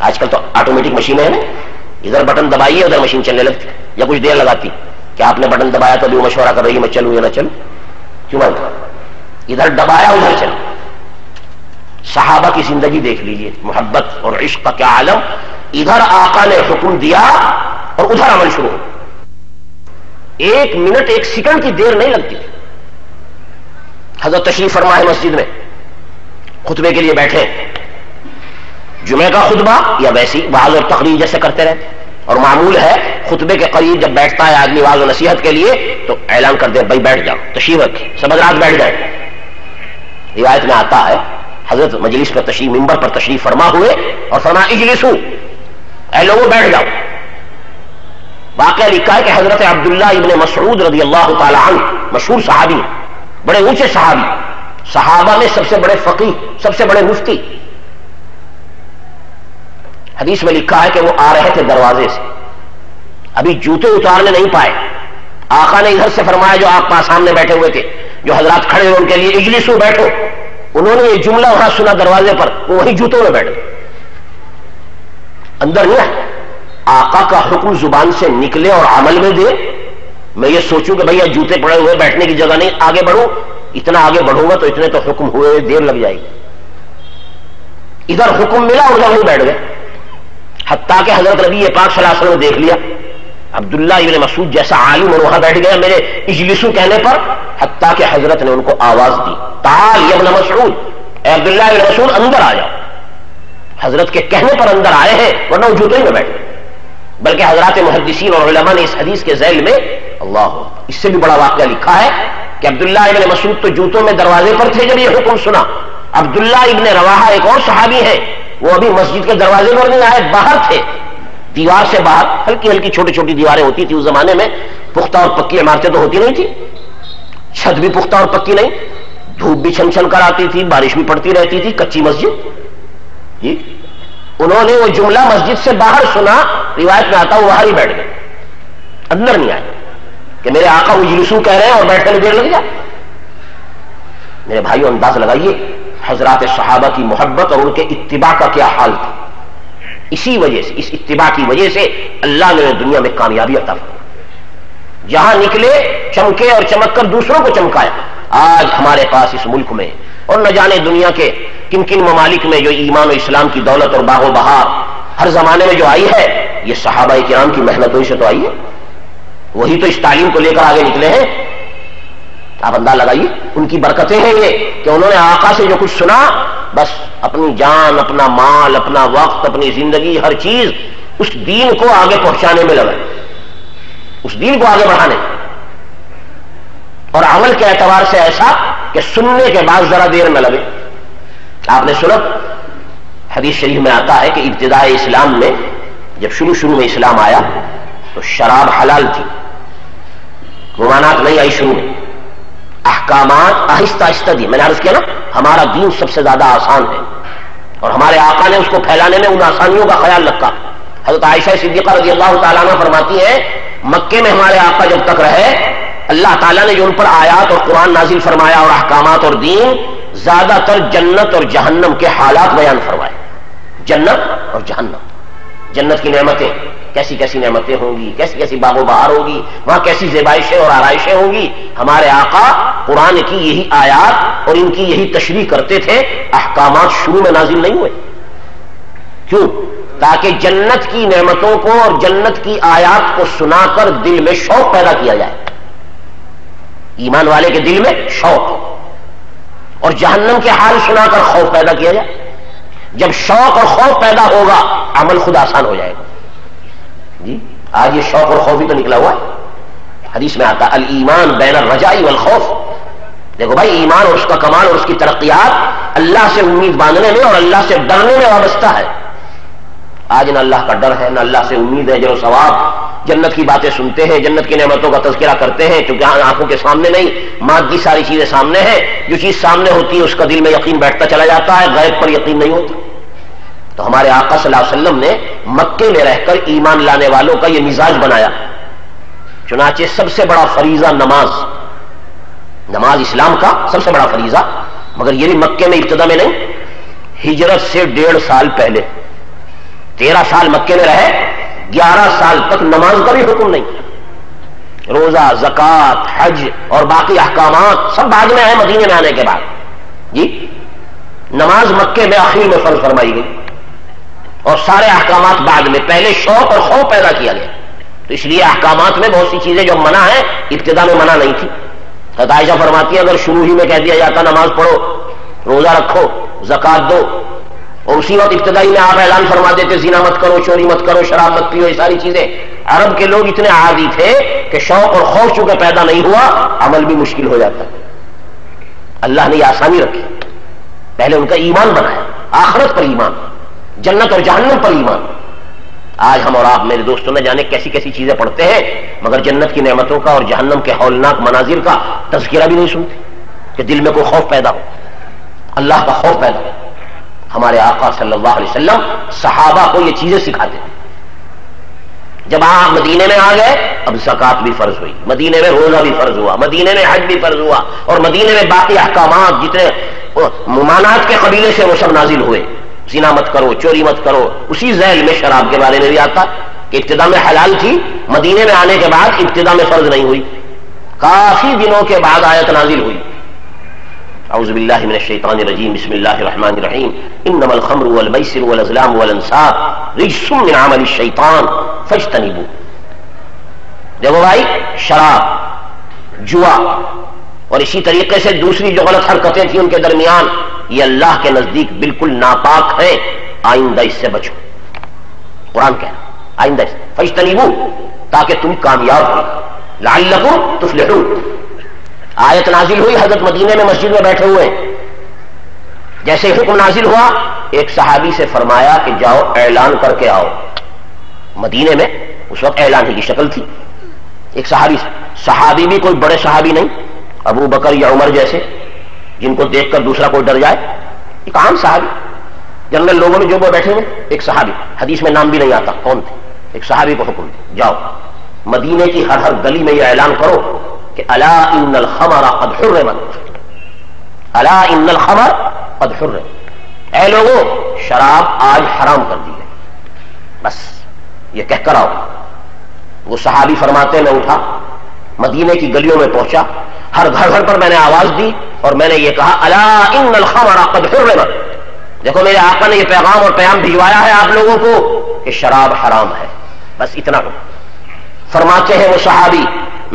آج کل تو آٹومیٹک مشینیں ہیں نا، ادھر بٹن دبائیے ادھر مشین چلنے لگتی، یا کچھ دیر لگاتی کہ آپ نے بٹن دبایا تو ابھی وہ مشورہ کر رہی ہے میں چلوں یا نہ چلوں۔ چمن ادھر دبایا ادھر چلا. صحابہ کی زندگی دیکھ لیجئے، محبت اور عشق کا کیا عالم. ادھر آقا نے حکم دیا اور ادھر عمل شروع ہو. 1 منٹ 1 سیکنڈ کی دیر نہیں لگتی. حضرت تشریف فرما ہے مسجد میں، خطبے کے لیے بیٹھے، جمعے کا خطبہ یا ویسی وعظ اور تقریر جیسے کرتے رہتے، اور معمول ہے خطبے کے قریب جب بیٹھتا ہے آدمی وعظ و نصیحت کے لیے تو اعلان کر دے بھائی بیٹھ جاؤ، تشریف رکھیں، سب حضرات بیٹھ جائیں. روایت میں آتا ہے حضرت مجلس پر تشریف، منبر پر تشریف فرما ہوئے اور فرمایا اجلسو، اے لوگوں بیٹھ جاؤ. واقعہ لکھا ہے کہ حضرت عبداللہ ابن مسعود رضی اللہ تعالی عنہ، مشہور صحابی، بڑے اونچے صحابی، صحابہ میں سب سے بڑے فقیہ، سب سے بڑے مفتی. حدیث میں لکھا ہے کہ وہ آ رہے تھے دروازے سے، ابھی جوتے اتارنے نہیں پائے. آقا نے ادھر سے فرمایا جو آپ پاس سامنے بیٹھے ہوئے تھے، جو حضرات کھڑے ہوئے ان کے لیے اجلسو بیٹھو. انہوں نے یہ جملہ وہاں سنا دروازے پر، وہ وہی جوتوں میں بیٹھ گئے، اندر نہیں آئے. آقا کا حکم زبان سے نکلے اور عمل میں دے. میں یہ سوچوں کہ بھئی جوتے پڑے ہوئے بیٹھنے کی جگہ نہیں، آگے بڑھوں، اتنا آگے بڑھوں گا تو اتنے تو حکم ہوئے دیر لگ جائے گی. ادھر حکم ملا اور ادھر وہیں بیٹھ گئے. حتیٰ کہ حضرت نبی پاک صلی اللہ علیہ وسلم نے دیکھ لیا عبداللہ ابن مسعود جیسا عالم اور وہاں بیٹھ گیا میرے اجلسو کہنے پر. حتیٰ کہ حضرت نے ان کو آواز دی، تعال یا ابن مسعود، اے عبداللہ ابن مسعود اندر آ جاؤ. حضرت کے کہنے پر اندر آئے ہیں، ورنہ وہ جوتے میں بیٹھے. بلکہ حضرات محدثین اور علماء نے اس حدیث کے ذیل میں اللہ اس سے بھی بڑا واقعہ لکھا ہے کہ عبداللہ ابن مسعود تو جوتوں میں دروازے پر تھے جب یہ حکم سنا. عبداللہ ابن رواحہ ایک اور صحابی ہے، وہ ابھی مسجد کے دروازے پر نہیں آئے، باہر تھے، دیوار سے باہر. ہلکی ہلکی چھوٹی چھوٹی دیواریں ہوتی تھی اس زمانے میں، پختہ اور پکی عمارتیں تو ہوتی نہیں تھی، چھت بھی پختہ اور پکی نہیں، دھوپ بھی چھن چھن کر آتی تھی، بارش بھی پڑتی رہتی تھی، کچی مسجد. جی انہوں نے وہ جملہ مسجد سے باہر سنا، روایت میں آتا وہ باہر ہی بیٹھ گئے، اندر نہیں آئے کہ میرے آقا اجلسو کہہ رہے ہیں اور بیٹھنے میں دیر لگ جائے. میرے بھائیوں انداز لگائیے حضرات صحابہ کی محبت اور ان کے اتباع کا کیا حال تھا. اسی وجہ سے، اس اتباع کی وجہ سے اللہ نے دنیا میں کامیابی عطا فرمائی. جہاں نکلے چمکے اور چمک کر دوسروں کو چمکایا. آج ہمارے پاس اس ملک میں اور نہ جانے دنیا کے کن کن ممالک میں جو ایمان و اسلام کی دولت اور باغ و بہار ہر زمانے میں جو آئی ہے، یہ صحابہ کرام کی محنتوں سے تو آئی ہے. وہی تو اس تعلیم کو لے کر آگے نکلے ہیں. آپ انداز لگائیے ان کی برکتیں ہیں یہ کہ انہوں نے آقا سے جو کچھ سنا، بس اپنی جان، اپنا مال، اپنا وقت، اپنی زندگی، ہر چیز اس دین کو آگے پہنچانے میں لگا، اس دین کو آگے بڑھانے. اور عمل کے اعتبار سے ایسا کہ سننے کے بعد ذرا دیر میں لگے. آپ نے سنا حدیث شریف میں آتا ہے کہ ابتداء اسلام میں جب شروع میں اسلام آیا تو شراب حلال تھی، ممانعت نہیں آئی. شروع میں احکامات آہستہ آہستہ دی. میں نے عرض کیا نا ہمارا دین سب سے زیادہ آسان ہے اور ہمارے آقا نے اس کو پھیلانے میں ان آسانیوں کا خیال رکھا. حضرت عائشہ صدیقہ رضی اللہ تعالیٰ عنہ فرماتی ہے مکے میں ہمارے آقا جب تک رہے، اللہ تعالیٰ نے جو ان پر آیات اور قرآن نازل فرمایا اور احکامات اور دین، زیادہ تر جنت اور جہنم کے حالات بیان فرمائے. جنت اور جہنم، جنت کی نعمتیں کیسی کیسی نعمتیں ہوں گی، کیسی کیسی باغ و بہار ہوگی، وہاں کیسی زیبائشیں اور آرائشیں ہوں گی. ہمارے آقا قرآن کی یہی آیات اور ان کی یہی تشریح کرتے تھے. احکامات شروع میں نازل نہیں ہوئے. کیوں؟ تاکہ جنت کی نعمتوں کو اور جنت کی آیات کو سنا کر دل میں شوق پیدا کیا جائے، ایمان والے کے دل میں شوق، اور جہنم کے حال سنا کر خوف پیدا کیا جائے. جب شوق اور خوف پیدا ہوگا عمل خود آسان ہو جائے گا. جی آج یہ شوق اور خوف ہی تو نکلا ہوا ہے. حدیث میں آتا الایمان بین الرجاء والخوف. دیکھو بھائی ایمان اور اس کا کمال اور اس کی ترقیات اللہ سے امید باندھنے میں اور اللہ سے ڈرنے میں وابستہ ہے. آج نہ اللہ کا ڈر ہے، نہ اللہ سے امید ہے. جو ثواب جنت کی باتیں سنتے ہیں، جنت کی نعمتوں کا تذکرہ کرتے ہیں، کیونکہ آنکھوں کے سامنے نہیں، مادی ساری چیزیں سامنے ہیں. جو چیز سامنے ہوتی ہے اس کا دل میں یقین بیٹھتا چلا جاتا ہے، غیب پر یقین نہیں ہوتا. تو ہمارے آقا صلی اللہ علیہ وسلم نے مکے میں رہ کر ایمان لانے والوں کا یہ مزاج بنایا. چنانچہ سب سے بڑا فریضہ نماز اسلام کا سب سے بڑا فریضہ، مگر یہ بھی مکے میں ابتدا میں نہیں، ہجرت سے 1.5 سال پہلے. 13 سال مکے میں رہے، 11 سال تک نماز کا بھی حکم نہیں. روزہ، زکات، حج اور باقی احکامات سب بعد میں آئے مدینے میں آنے کے بعد. جی نماز مکے میں آخر میں فرض فرمائی گئی اور سارے احکامات بعد میں. پہلے شوق اور خوف پیدا کیا گیا، تو اس لیے احکامات میں بہت سی چیزیں جو منع ہیں ابتدا میں منع نہیں تھی. حضرت عائشہ فرماتی ہے اگر شروع ہی میں کہہ دیا جاتا نماز پڑھو، روزہ رکھو، زکات دو، اور اسی وقت ابتدائی میں آپ اعلان فرما دیتے زنا مت کرو، چوری مت کرو، شراب مت پیو، یہ ساری چیزیں. عرب کے لوگ اتنے عادی تھے کہ شوق اور خوف چونکہ پیدا نہیں ہوا عمل بھی مشکل ہو جاتا. اللہ نے یہ آسانی رکھی. پہلے ان کا ایمان بنایا، آخرت پر ایمان، جنت اور جہنم پر ایمان. آج ہم اور آپ میرے دوستوں نے جانے کیسی کیسی چیزیں پڑھتے ہیں مگر جنت کی نعمتوں کا اور جہنم کے ہولناک مناظر کا تذکرہ بھی نہیں سنتے کہ دل میں کوئی خوف پیدا ہو، اللہ کا خوف پیدا ہو. ہمارے آقا صلی اللہ علیہ وسلم صحابہ کو یہ چیزیں سکھاتے ہیں. جب آپ مدینے میں آ گئے اب زکات بھی فرض ہوئی، مدینے میں روزہ بھی فرض ہوا، مدینے میں حج بھی فرض ہوا، اور مدینے میں باقی احکامات جتنے ممانعت کے قبیلے سے وہ سب نازل ہوئے. زنا مت کرو، چوری مت کرو. اسی ذیل میں شراب کے بارے میں بھی آتا کہ ابتدا میں حلال تھی، مدینے میں آنے کے بعد ابتدا میں فرض نہیں ہوئی، کافی دنوں کے بعد آیت نازل ہوئی. اعوذ باللہ من الشیطان الرجیم، بسم اللہ الرحمن الرحیم. انما الخمر والمیسر والازلام والانصاب رجس من عمل الشیطان فاجتنبوہ. دیکھو بھائی، شراب، جوا اور اسی طریقے سے دوسری جو غلط حرکتیں تھیں ان کے درمیان، یہ اللہ کے نزدیک بالکل ناپاک ہیں، آئندہ اس سے بچو. قرآن کہہ رہا ہے آئندہ اس فاجتنبوہ، تاکہ تم کامیاب ہو، لعلکم تفلحون. آیت نازل ہوئی، حضرت مدینے میں مسجد میں بیٹھے ہوئے، جیسے حکم نازل ہوا ایک صحابی سے فرمایا کہ جاؤ اعلان کر کے آؤ. مدینے میں اس وقت اعلان ہی کی شکل تھی. ایک صحابی بھی کوئی بڑے صحابی نہیں، ابو بکر یا عمر جیسے جن کو دیکھ کر دوسرا کوئی ڈر جائے، ایک عام صحابی، جنرل لوگوں میں جو وہ بیٹھے ہوئے، ایک صحابی، حدیث میں نام بھی نہیں آتا کون تھے. ایک صحابی کو حکم دیا جاؤ مدینے کی ہر ہر گلی میں یہ اعلان کرو کہ الا ان الخمر قد حرمت، الا ان الخمر قد حرمت، اے لوگوں شراب آج حرام کر دی ہے، بس یہ کہہ کر آؤ. وہ صحابی فرماتے میں اٹھا، مدینے کی گلیوں میں پہنچا، ہر گھر گھر پر میں نے آواز دی اور میں نے یہ کہا الا ان الخمر قد حرمت. دیکھو میرے آقا نے یہ پیغام اور پیام بھجوایا ہے آپ لوگوں کو کہ شراب حرام ہے، بس اتنا ہو. فرماتے ہیں وہ صحابی،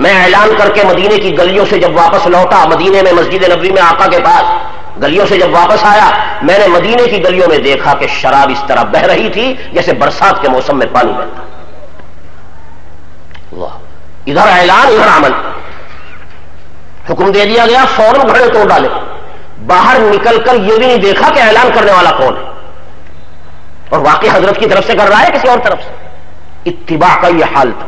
میں اعلان کر کے مدینے کی گلیوں سے جب واپس لوٹا، مدینے میں مسجد نبوی میں آقا کے پاس گلیوں سے جب واپس آیا، میں نے مدینے کی گلیوں میں دیکھا کہ شراب اس طرح بہ رہی تھی جیسے برسات کے موسم میں پانی بہتا. ادھر اعلان ادھر عمل. حکم دے دیا گیا، فوراً گھڑے توڑ ڈالے. باہر نکل کر یہ بھی نہیں دیکھا کہ اعلان کرنے والا کون ہے، اور واقعی حضرت کی طرف سے کر رہا ہے کسی اور طرف سے. اتباع کا یہ حال تھا.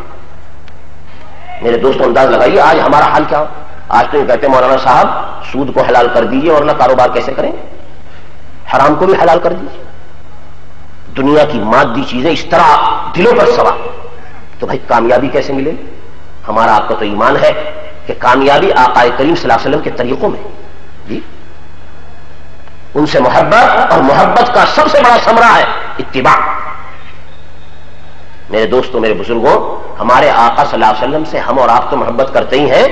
میرے دوستوں انداز لگائیے آج ہمارا حال کیا ہو. آج تو یہ کہتے ہیں مولانا صاحب سود کو حلال کر دیجیے اور نہ کاروبار کیسے کریں، حرام کو بھی حلال کر دیجیے. دنیا کی مادی چیزیں اس طرح دلوں پر سوار، تو بھائی کامیابی کیسے ملے؟ ہمارا آپ کا تو ایمان ہے کہ کامیابی آقا کریم صلی اللہ علیہ وسلم کے طریقوں میں. جی ان سے محبت، اور محبت کا سب سے بڑا ثمرہ ہے اتباع. میرے دوستوں، میرے بزرگوں، ہمارے آقا صلی اللہ علیہ وسلم سے ہم اور آپ تو محبت کرتے ہی ہیں.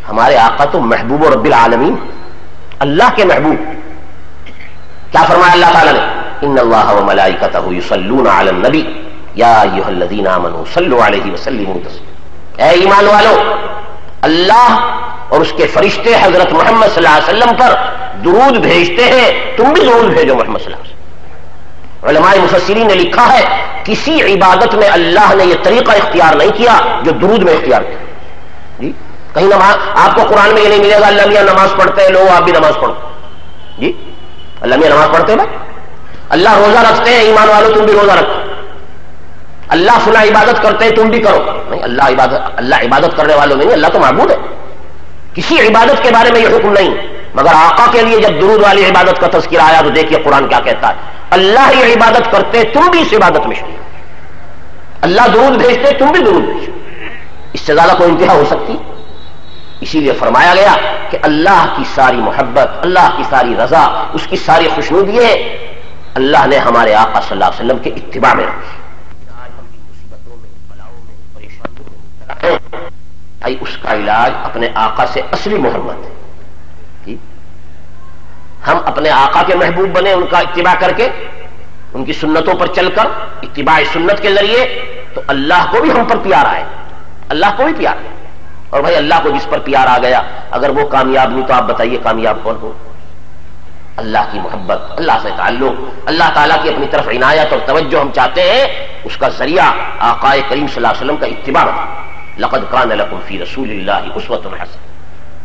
ہمارے آقا تو محبوب رب العالمین، اللہ کے محبوب. کیا فرمایا اللہ تعالیٰ نے؟ ان اللہ وملائکتہ یصلون علی النبی یا ایھا الذین آمنوا صلوا علیہ وسلموا تسلیما. اے ایمان والو، اللہ اور اس کے فرشتے حضرت محمد صلی اللہ علیہ وسلم پر درود بھیجتے ہیں، تم بھی درود بھیجو محمد صلی اللہ علیہ وسلم. علماء مفسرین نے لکھا ہے کسی عبادت میں اللہ نے یہ طریقہ اختیار نہیں کیا جو درود میں اختیار کیا. جی کہیں آپ کو قرآن میں یہ نہیں ملے گا اللہ میاں نماز پڑھتے ہیں لوگ آپ بھی نماز پڑھو. جی اللہ میاں نماز پڑھتے ہیں بھائی. اللہ روزہ رکھتے ہیں، ایمان والو تم بھی روزہ رکھو. اللہ فلاں عبادت کرتے ہیں تم بھی کرو. نہیں، اللہ عبادت کرنے والوں نہیں، اللہ تو معبود ہے. کسی عبادت کے بارے میں یہ حکم نہیں، مگر آقا کے لیے جب درود والی عبادت کا تذکرہ آیا تو دیکھیے قرآن کیا کہتا ہے. اللہ یہ عبادت کرتے تم بھی اس عبادت میں شریک. اللہ درود بھیجتے تم بھی درود بھیجو. اس سے زیادہ کوئی انتہا ہو سکتی؟ اسی لیے فرمایا گیا کہ اللہ کی ساری محبت، اللہ کی ساری رضا، اس کی ساری خوشنودی ہے اللہ نے ہمارے آقا صلی اللہ علیہ وسلم کے اتباع میں رکھی. آج ہم بھی مصیبتوں میں، بلاؤں میں، پریشانیوں میں مبتلا ہیں. اس کا علاج اپنے آقا سے اصلی محبت ہے. ہم اپنے آقا کے محبوب بنے ان کا اتباع کر کے، ان کی سنتوں پر چل کر، اتباع سنت کے ذریعے، تو اللہ کو بھی ہم پر پیار آئے، اللہ کو بھی پیار ہے. اور بھائی اللہ کو جس پر پیار آ گیا اگر وہ کامیاب نہیں تو آپ بتائیے کامیاب کون ہو؟ اللہ کی محبت، اللہ سے تعلق، اللہ تعالیٰ کی اپنی طرف عنایت اور توجہ ہم چاہتے ہیں، اس کا ذریعہ آقا کریم صلی اللہ علیہ وسلم کا اتباع بنا. لقد کان لکم فی رسول اللہ اسوۃ حسنہ.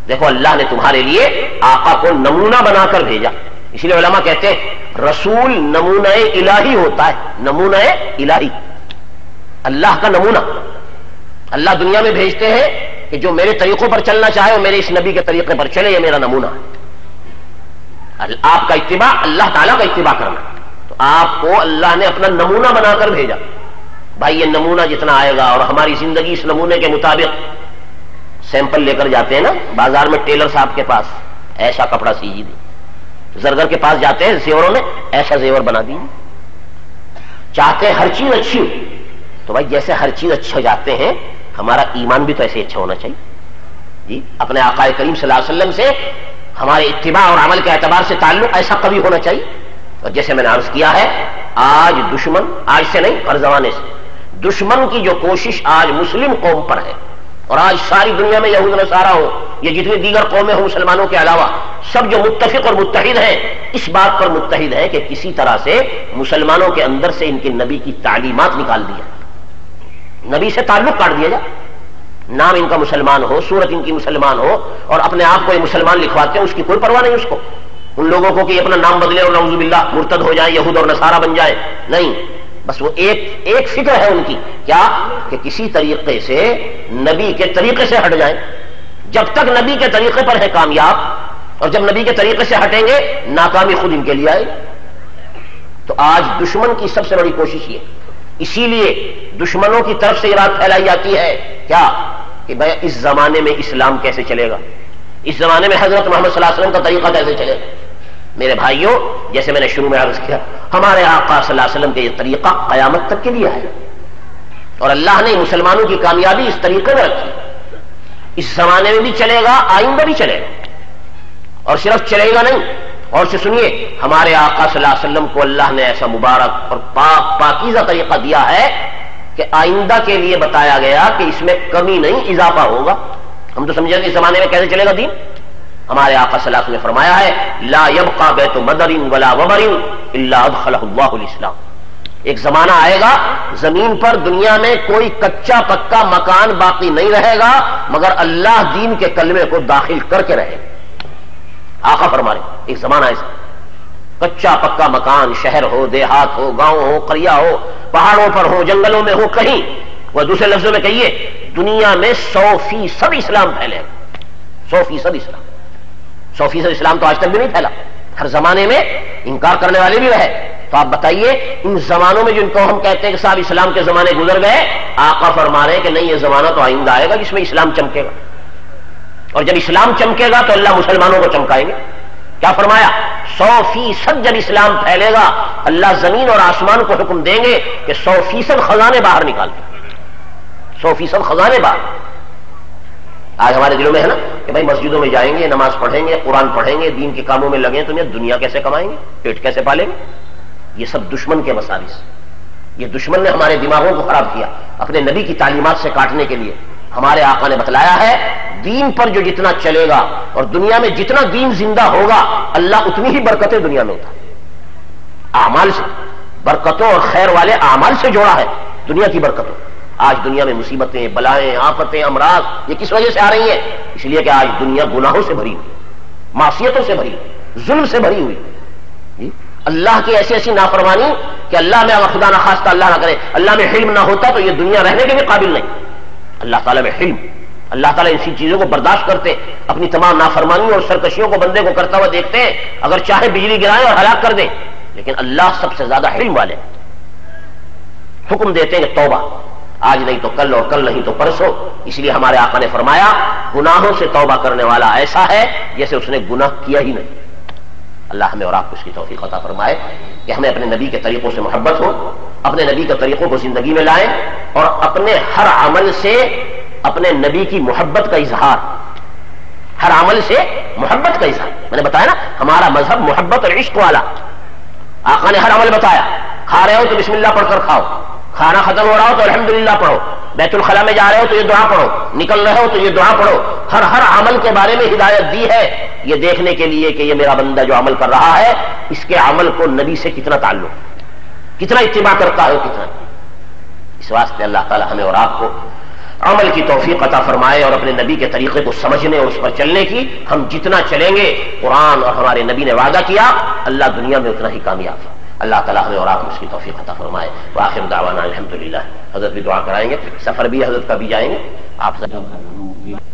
دیکھو اللہ نے تمہارے لیے آقا کو نمونہ بنا کر بھیجا. اس لیے علماء کہتے ہیں رسول نمونہ الہی ہوتا ہے، نمونہ الہی، اللہ کا نمونہ. اللہ دنیا میں بھیجتے ہیں کہ جو میرے طریقوں پر چلنا چاہے وہ میرے اس نبی کے طریقے پر چلے، یہ میرا نمونہ ہے. آپ کا اتباع اللہ تعالیٰ کا اتباع کرنا. تو آپ کو اللہ نے اپنا نمونہ بنا کر بھیجا. بھائی یہ نمونہ جتنا آئے گا اور ہماری زندگی اس نمونے کے مطابق، سیمپل لے کر جاتے ہیں نا بازار میں ٹیلر صاحب کے پاس، ایسا کپڑا سیجیے. زرگر کے پاس جاتے ہیں زیوروں میں، ایسا زیور بنا دیجیے. چاہتے ہیں ہر چیز اچھی ہو. تو بھائی جیسے ہر چیز اچھا جاتے ہیں ہمارا ایمان بھی تو ایسے اچھا ہونا چاہیے. جی اپنے آقا کریم صلی اللہ علیہ وسلم سے ہمارے اتباع اور عمل کے اعتبار سے تعلق ایسا قوی ہونا چاہیے. اور جیسے میں نے عرض کیا ہے، آج دشمن، آج سے نہیں ہر زمانے سے، دشمن کی جو کوشش آج مسلم قوم پر ہے، اور آج ساری دنیا میں یہود نصارہ ہو یا جتنی دیگر قومیں ہوں مسلمانوں کے علاوہ، سب جو متفق اور متحد ہیں اس بات پر متحد ہیں کہ کسی طرح سے مسلمانوں کے اندر سے ان کے نبی کی تعلیمات نکال دیا، نبی سے تعلق کاٹ دیا جائے. نام ان کا مسلمان ہو، صورت ان کی مسلمان ہو، اور اپنے آپ کو یہ مسلمان لکھواتے ہیں، اس کی کوئی پرواہ نہیں اس کو، ان لوگوں کو کہ اپنا نام بدلے اور نعوذ باللہ مرتد ہو جائیں، یہود اور نصارہ بن جائیں. نہیں، بس وہ ایک فکر ہے ان کی، کیا کہ کسی طریقے سے نبی کے طریقے سے ہٹ جائیں. جب تک نبی کے طریقے پر ہے کامیاب، اور جب نبی کے طریقے سے ہٹیں گے ناکامی خود ان کے لیے آئے. تو آج دشمن کی سب سے بڑی کوشش یہ، اسی لیے دشمنوں کی طرف سے یہ بات پھیلائی جاتی ہے کیا کہ بھائی اس زمانے میں اسلام کیسے چلے گا، اس زمانے میں حضرت محمد صلی اللہ علیہ وسلم کا طریقہ کیسے چلے گا. میرے بھائیوں، جیسے میں نے شروع میں عرض کیا، ہمارے آقا صلی اللہ علیہ وسلم کا یہ طریقہ قیامت تک کے لیے ہے، اور اللہ نے مسلمانوں کی کامیابی اس طریقے میں رکھی. اس زمانے میں بھی چلے گا، آئندہ بھی چلے گا. اور صرف چلے گا نہیں، اور سے سنیے، ہمارے آقا صلی اللہ علیہ وسلم کو اللہ نے ایسا مبارک اور پاکیزہ طریقہ دیا ہے کہ آئندہ کے لیے بتایا گیا کہ اس میں کمی نہیں اضافہ ہوگا. ہم تو سمجھیں گے اس زمانے میں کیسے چلے گا دین. ہمارے آقا صلی اللہ علیہ وسلم نے فرمایا ہے لا يبقى بیت مدر ولا وبر الا ادخلہ اللہ الاسلام. ایک زمانہ آئے گا زمین پر دنیا میں کوئی کچا پکا مکان باقی نہیں رہے گا مگر اللہ دین کے کلمے کو داخل کر کے رہے. آقا فرما رہے ایک زمانہ ایسا، کچا پکا مکان، شہر ہو، دیہات ہو، گاؤں ہو، قریہ ہو، پہاڑوں پر ہو، جنگلوں میں ہو، کہیں، وہ دوسرے لفظوں میں کہیے دنیا میں 100% اسلام پھیلے گا. 100% اسلام. 100% اسلام تو آج تک بھی نہیں پھیلا، ہر زمانے میں انکار کرنے والے بھی رہے. تو آپ بتائیے ان زمانوں میں جن کو ہم کہتے ہیں کہ صاحب اسلام کے زمانے گزر گئے، آقا فرما رہے ہیں کہ نہیں، یہ زمانہ تو آئندہ آئے گا جس میں اسلام چمکے گا. اور جب اسلام چمکے گا تو اللہ مسلمانوں کو چمکائیں گے. کیا فرمایا؟ 100% جب اسلام پھیلے گا اللہ زمین اور آسمان کو حکم دیں گے کہ 100% خزانے باہر نکال دیں. 100% خزانے باہر. آج ہمارے دلوں میں ہے نا کہ بھائی مسجدوں میں جائیں گے، نماز پڑھیں گے، قرآن پڑھیں گے، دین کے کاموں میں لگیں تو یہ دنیا کیسے کمائیں گے، پیٹ کیسے پالیں گے. یہ سب دشمن کے مساوس. یہ دشمن نے ہمارے دماغوں کو خراب کیا اپنے نبی کی تعلیمات سے کاٹنے کے لیے. ہمارے آقا نے بتلایا ہے دین پر جو جتنا چلے گا اور دنیا میں جتنا دین زندہ ہوگا اللہ اتنی ہی برکتیں دنیا میں ہوتا ہے. اعمال سے، برکتوں اور خیر والے اعمال سے جوڑا ہے دنیا کی برکتوں. آج دنیا میں مصیبتیں، بلائیں، آفتیں، امراض یہ کس وجہ سے آ رہی ہیں؟ اس لیے کہ آج دنیا گناہوں سے بھری ہوئی، معصیتوں سے بھری، ظلم سے بھری ہوئی. اللہ کی ایسی ایسی نافرمانی کہ اللہ میں اگر خدا نہ خواستہ اللہ نہ کرے اللہ میں حلم نہ ہوتا تو یہ دنیا رہنے کے بھی قابل نہیں. اللہ تعالیٰ میں حلم، اللہ تعالیٰ اسی چیزوں کو برداشت کرتے، اپنی تمام نافرمانیوں اور سرکشیوں کو بندے کو کرتا ہوا دیکھتے ہیں. اگر چاہے بجلی گرائیں اور ہلاک کر دیں، لیکن اللہ سب سے زیادہ حلم والے حکم دیتے ہیں کہ توبہ، آج نہیں تو کل اور کل نہیں تو پرسوں. اس لیے ہمارے آقا نے فرمایا گناہوں سے توبہ کرنے والا ایسا ہے جیسے اس نے گناہ کیا ہی نہیں. اللہ ہمیں اور آپ کو اس کی توفیق عطا فرمائے کہ ہمیں اپنے نبی کے طریقوں سے محبت ہو، اپنے نبی کے طریقوں کو زندگی میں لائیں اور اپنے ہر عمل سے اپنے نبی کی محبت کا اظہار، ہر عمل سے محبت کا اظہار. میں نے بتایا نا ہمارا مذہب محبت اور عشق والا. آقا نے ہر عمل بتایا. کھا رہے ہو تو بسم اللہ پڑھ کر کھاؤ، کھانا ختم ہو رہا ہو تو الحمدللہ پڑھو، بیت الخلاء میں جا رہے ہو تو یہ دعا پڑھو، نکل رہے ہو تو یہ دعا پڑھو. ہر عمل کے بارے میں ہدایت دی ہے، یہ دیکھنے کے لیے کہ یہ میرا بندہ جو عمل کر رہا ہے اس کے عمل کو نبی سے کتنا تعلق، کتنا اتباع کرتا ہے، کتنا. اس واسطے اللہ تعالی ہمیں اور آپ کو عمل کی توفیق عطا فرمائے اور اپنے نبی کے طریقے کو سمجھنے اور اس پر چلنے کی. ہم جتنا چلیں گے قرآن اور ہمارے نبی نے وعدہ کیا اللہ دنیا میں اتنا ہی کامیاب ہے. اللہ تعالیٰ ہمیں اور آپ اس کی توفیق عطا فرمائے. وآخر دعوانا الحمدللہ. حضرت بھی دعا کرائیں گے، سفر بھی حضرت کا بھی جائیں گے. آپ